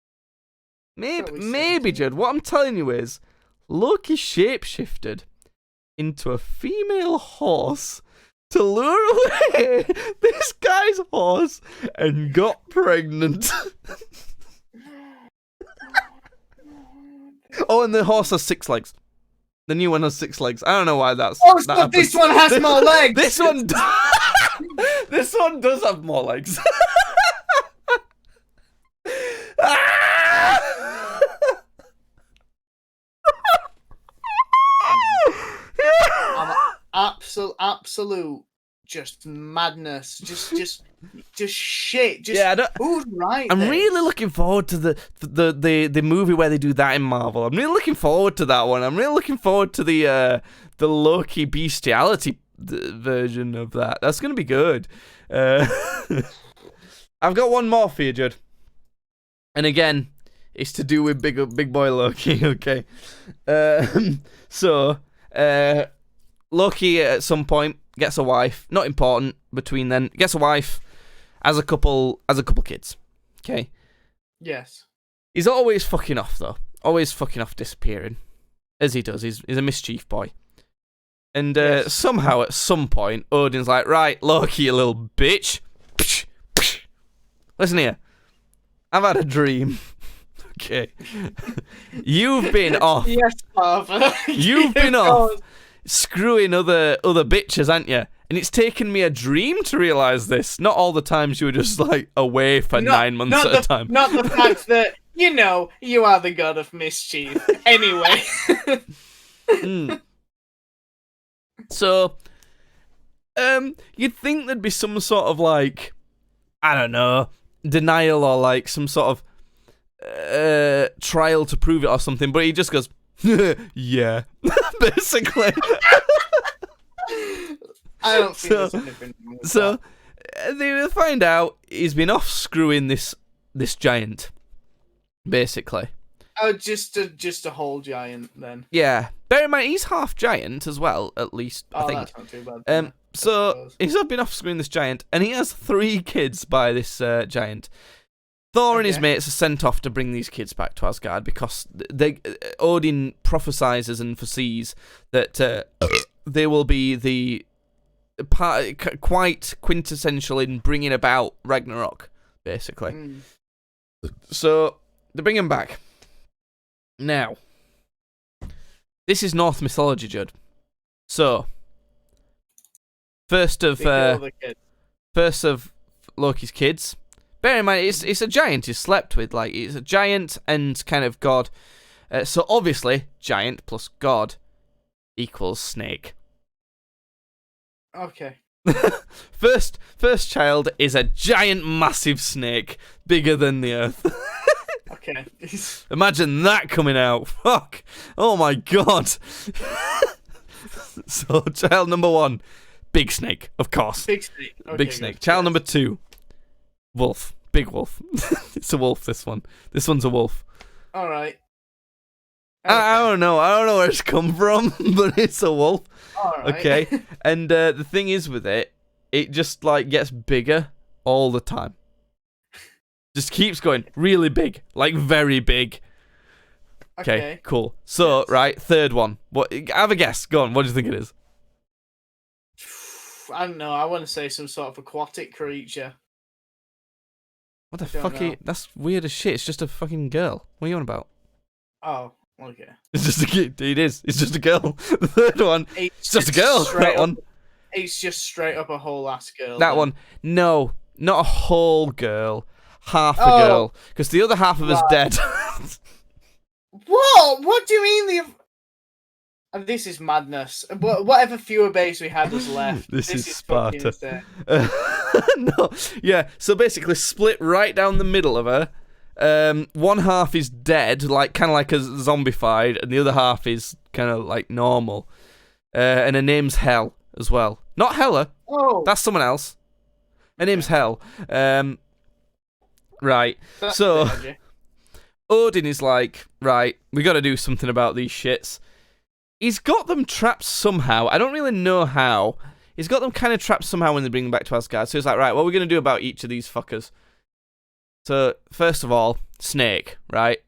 Maybe, Judd. What I'm telling you is, Loki shapeshifted into a female horse to lure away this guy's horse and got pregnant. Oh, and the horse has 6 legs. The new one has 6 legs. I don't know why that's. Oh, so this one has more legs. This one does have more legs. Absolute just madness, just shit. Who's right? I'm really looking forward to the movie where they do that in Marvel. I'm really looking forward to that one. I'm really looking forward to the Loki bestiality version of that. That's gonna be good. I've got one more for you, Judd. And again, it's to do with big boy Loki. Okay. So Loki at some point gets a wife. Not important. Between then, gets a wife. Has a couple kids. Okay. Yes. He's always fucking off though. Always fucking off, disappearing, as he does. He's a mischief boy. And somehow at some point, Odin's like, right, Loki, you little bitch. Listen here. I've had a dream. Okay. You've been off. Yes, Father. You've been off screwing other bitches, haven't you? And it's taken me a dream to realise this. Not all the times you were just like away for 9 months at a time. Not the fact that, you are the god of mischief. Anyway. So, you'd think there'd be some sort of like, I don't know, denial or like some sort of trial to prove it or something, but he just goes, yeah, basically. I don't think there's anything wrong with that. They find out he's been off screwing this giant, basically. Oh, just a whole giant then. Yeah. Bear in mind, he's half giant as well, at least, I think. That's not too bad. So, he's been off screwing this giant, and he has 3 kids by this giant. Thor and his mates are sent off to bring these kids back to Asgard because Odin prophesizes and foresees that they will be the quite quintessential in bringing about Ragnarok, basically. So, they bring him back. Now, this is Norse mythology, Judd. So, first of Loki's kids. Bear in mind, it's a giant he's slept with. Like, it's a giant and kind of god. So obviously, giant plus god equals snake. Okay. First child is a giant, massive snake, bigger than the earth. Okay. Imagine that coming out. Fuck. Oh my god. So, child number 1, big snake, of course. Big snake. Okay, big snake. Child number 2, wolf. Big wolf. It's a wolf, this one. This one's a wolf. Alright. I don't know. I don't know where it's come from, but it's a wolf. Alright. Okay. And the thing is with it just like gets bigger all the time. Just keeps going really big, like very big. Okay, cool. So, right, third one. What? Have a guess. Go on. What do you think it is? I don't know. I want to say some sort of aquatic creature. What the fuck? That's weird as shit. It's just a fucking girl. What are you on about? Oh, okay. It's just a kid. It is. It's just a girl. The third one. It's just a girl. That one. It's just straight up a whole ass girl. That one. No, not a whole girl. Half a girl. Because the other half of us dead. What? What do you mean this is madness. Whatever fewer base we had was left. This is Sparta. No, yeah. So basically, split right down the middle of her. One half is dead, kind of like a zombified, and the other half is kind of like normal. And her name's Hel as well. Not Hela. Oh, that's someone else. Her name's Hel. Right. So Odin is like, right, we got to do something about these shits. He's got them trapped somehow. I don't really know how. He's got them kind of trapped somehow when they bring them back to Asgard. So he's like, right, what are we going to do about each of these fuckers? So, first of all, Snake, right?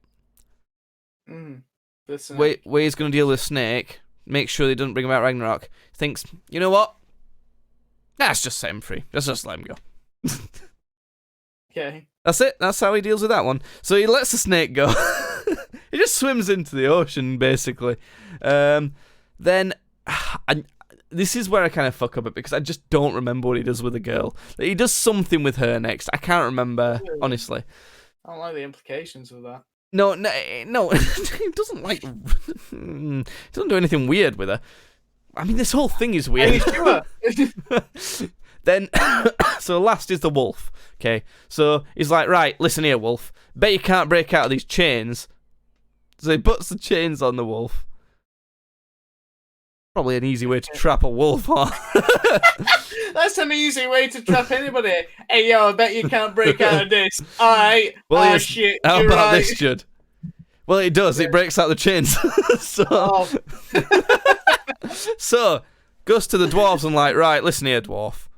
Snake. Way he's going to deal with Snake. Make sure they don't bring him out Ragnarok. Thinks, you know what? Let's just set him free. Let's just let him go. Okay. That's it. That's how he deals with that one. So he lets the snake go. He just swims into the ocean, basically. Then, this is where I kind of fuck up it, because I just don't remember what he does with the girl. He does something with her next. I can't remember, honestly. I don't like the implications of that. No, he doesn't like... he doesn't do anything weird with her. I mean, this whole thing is weird. Are you sure? Then, so last is the wolf. Okay, so he's like, right, listen here, wolf. Bet you can't break out of these chains. So he puts the chains on the wolf. Probably an easy way to trap a wolf, huh? That's an easy way to trap anybody. Hey, yo, I bet you can't break out of this. All right. Well, Shit. how you're about right. this, Judd? Well, it does. It breaks out the chains. So, goes to the dwarves and like, right, listen here, dwarf.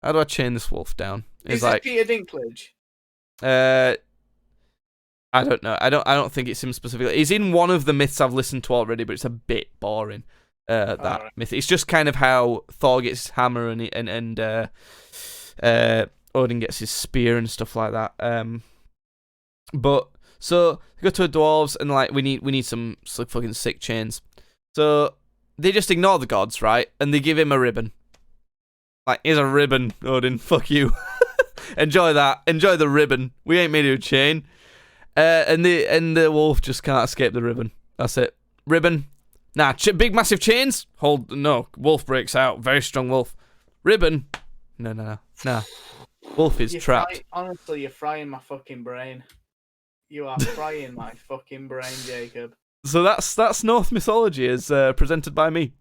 How do I chain this wolf down? Is like, it Peter Dinklage? I don't know. I don't think it's him specifically. He's in one of the myths I've listened to already, but it's a bit boring. That myth. It's just kind of how Thor gets his hammer and Odin gets his spear and stuff like that. But so they go to the dwarves and like we need some fucking sick chains. So they just ignore the gods, right? And they give him a ribbon. Like, here's a ribbon, Odin. Fuck you. Enjoy that. Enjoy the ribbon. We ain't made you a chain. And the wolf just can't escape the ribbon. That's it. Ribbon. Nah, big massive chains. No. Wolf breaks out. Very strong wolf. Ribbon. No. Nah. Wolf is trapped. Honestly, you're frying my fucking brain. You are frying my fucking brain, Jacob. So that's Norse mythology as presented by me.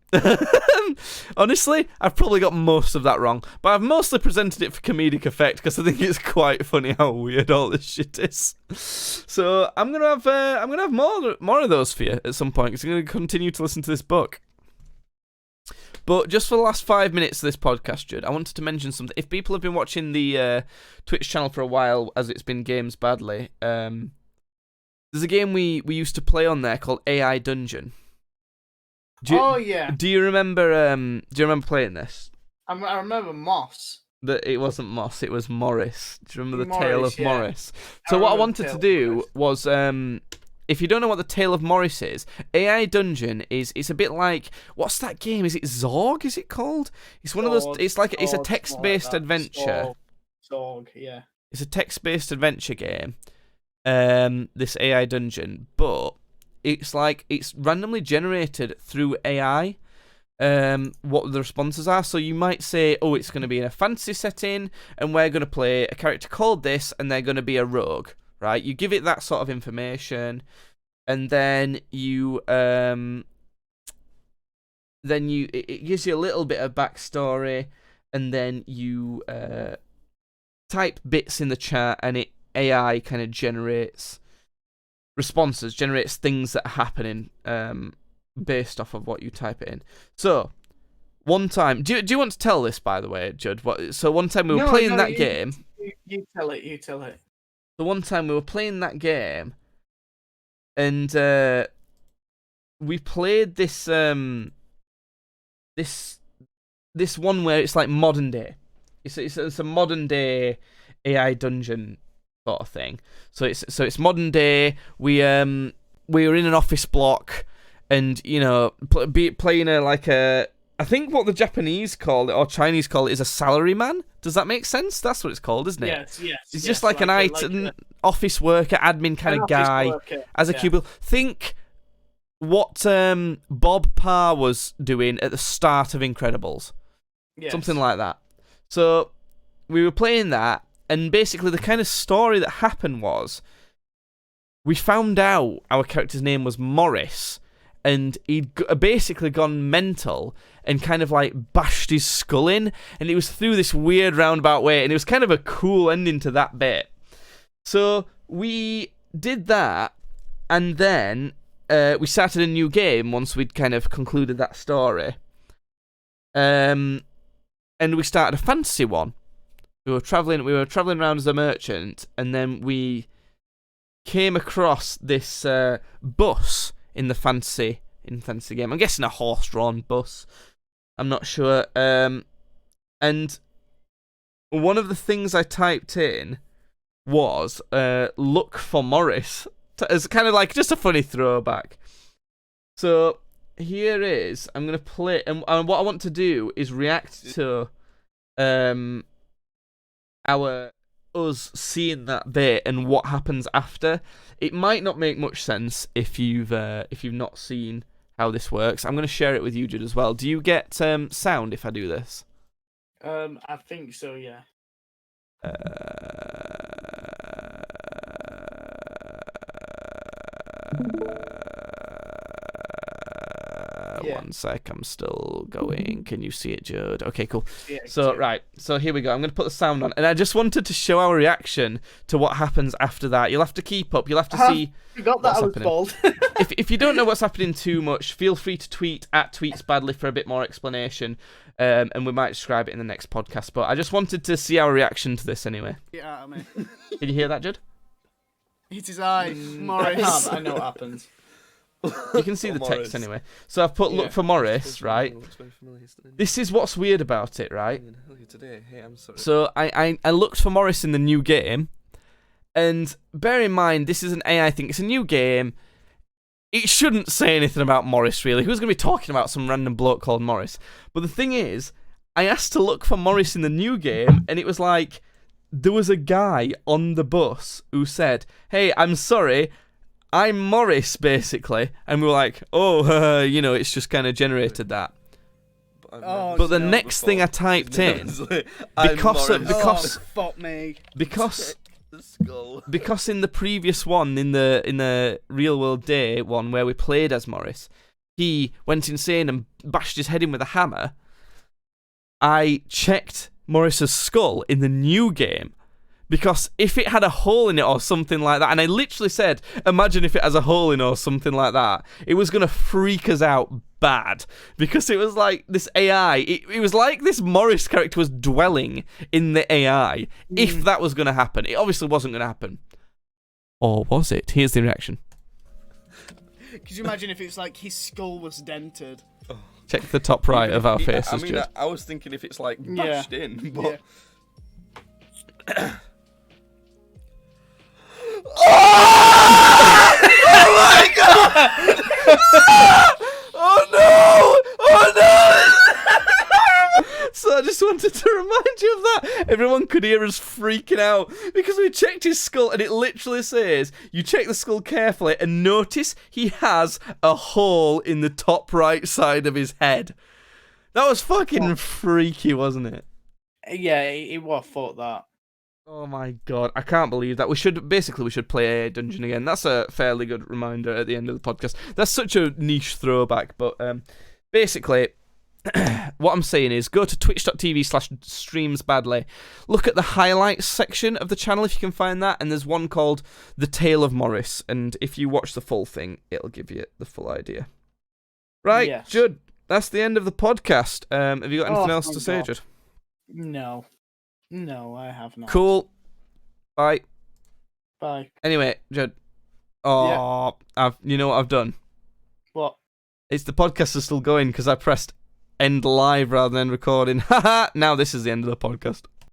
Honestly, I've probably got most of that wrong, but I've mostly presented it for comedic effect because I think it's quite funny how weird all this shit is. So I'm gonna have more of those for you at some point because I'm gonna continue to listen to this book. But just for the last 5 minutes of this podcast, Judd, I wanted to mention something. If people have been watching the Twitch channel for a while, as it's been Games Badly, there's a game we used to play on there called AI Dungeon. Yeah. Do you remember playing this? I remember Moss. That it wasn't Moss, it was Morris. Do you remember the Tale of yeah. Morris? So what I wanted to do was, if you don't know what the Tale of Morris is, AI Dungeon it's a bit like, what's that game? Is it Zorg? Is it called? It's one of those. It's like it's a text-based adventure. Zorg, yeah. It's a text-based adventure game. This AI Dungeon, but it's randomly generated through AI. What the responses are. So you might say, oh, it's going to be in a fantasy setting, and we're going to play a character called this, and they're going to be a rogue, right? You give it that sort of information, and then it gives you a little bit of backstory, and then you type bits in the chat, and AI kind of generates responses, generates things that are happening based off of what you type it in. So, one time, do you want to tell this, by the way, Judd? So one time we were playing that game. You tell it. So one time we were playing that game, and we played this this one where it's like modern day. It's a modern day AI dungeon sort of thing. So it's modern day. We were in an office block, and playing I think what the Japanese call it or Chinese call it is a salaryman. Does that make sense? That's what it's called, isn't it? Yes. It's just like an office worker, admin kind of guy as a cubicle. Think what Bob Parr was doing at the start of Incredibles. Yes. Something like that. So we were playing that, and basically the kind of story that happened was we found out our character's name was Morris, and he'd basically gone mental and kind of like bashed his skull in, and it was through this weird roundabout way, and it was kind of a cool ending to that bit. So we did that, and then we started a new game once we'd kind of concluded that story. And we started a fantasy one. We were traveling around as a merchant, and then we came across this bus in the fantasy game. I'm guessing a horse-drawn bus. I'm not sure. And one of the things I typed in was "look for Morris" as kind of like just a funny throwback. So here is, I'm gonna play, and what I want to do is react to us seeing that bit and what happens after. It might not make much sense if you've not seen how this works. I'm going to share it with you, Judd, as well. Do you get sound if I do this? I think so, yeah. Yeah. 1 sec, I'm still going. Can you see it, Judd? Okay, cool. Yeah, So, too. right. So here we go. I'm going to put the sound on. And I just wanted to show our reaction to what happens after that. You'll have to keep up. You'll have to see Forgot that what's I was happening. bald. If you don't know what's happening too much, feel free to tweet at tweetsbadly for a bit more explanation. And we might describe it in the next podcast. But I just wanted to see our reaction to this anyway. Get out of me. Can you hear that, Judd? Hit his eye, Morris. I know what happens. You can see the text anyway. So I've put look for Morris, right? This is what's weird about it, right? Today. Hey, I'm sorry. So I looked for Morris in the new game, and bear in mind this is an AI thing. It's a new game. It shouldn't say anything about Morris really. Who's going to be talking about some random bloke called Morris? But the thing is, I asked to look for Morris in the new game, and it was like there was a guy on the bus who said, "Hey, I'm sorry, I'm Morris," basically, and we were like, "Oh, it's just kind of generated that." But the next thing I typed in, because fuck me. because in the previous one, in the real world day one where we played as Morris, he went insane and bashed his head in with a hammer. I checked Morris's skull in the new game, because if it had a hole in it or something like that, and I literally said, imagine if it has a hole in it or something like that, it was going to freak us out bad, because it was like this AI, it was like this Morris character was dwelling in the AI, if that was going to happen. It obviously wasn't going to happen. Or was it? Here's the reaction. Could you imagine if it's like his skull was dented? Check the top right of our faces, I mean, Jude. I was thinking if it's like bashed in, but... Yeah. Oh my god! Oh no! Oh no! So I just wanted to remind you of that. Everyone could hear us freaking out because we checked his skull and it literally says, you check the skull carefully and notice he has a hole in the top right side of his head. That was fucking freaky, wasn't it? Yeah, it was thought that. Oh my god, I can't believe that. We should play a dungeon again. That's a fairly good reminder at the end of the podcast. That's such a niche throwback, but basically, what I'm saying is go to twitch.tv/streamsbadly. Look at the highlights section of the channel if you can find that, and there's one called The Tale of Morris, and if you watch the full thing, it'll give you the full idea. Right, Yes. Judd, that's the end of the podcast. Have you got anything else to say, Judd? No. No, I have not. Cool. Bye. Bye. Anyway, Judd. Oh, you know what I've done? What? It's the podcast is still going because I pressed end live rather than recording. Haha, now this is the end of the podcast.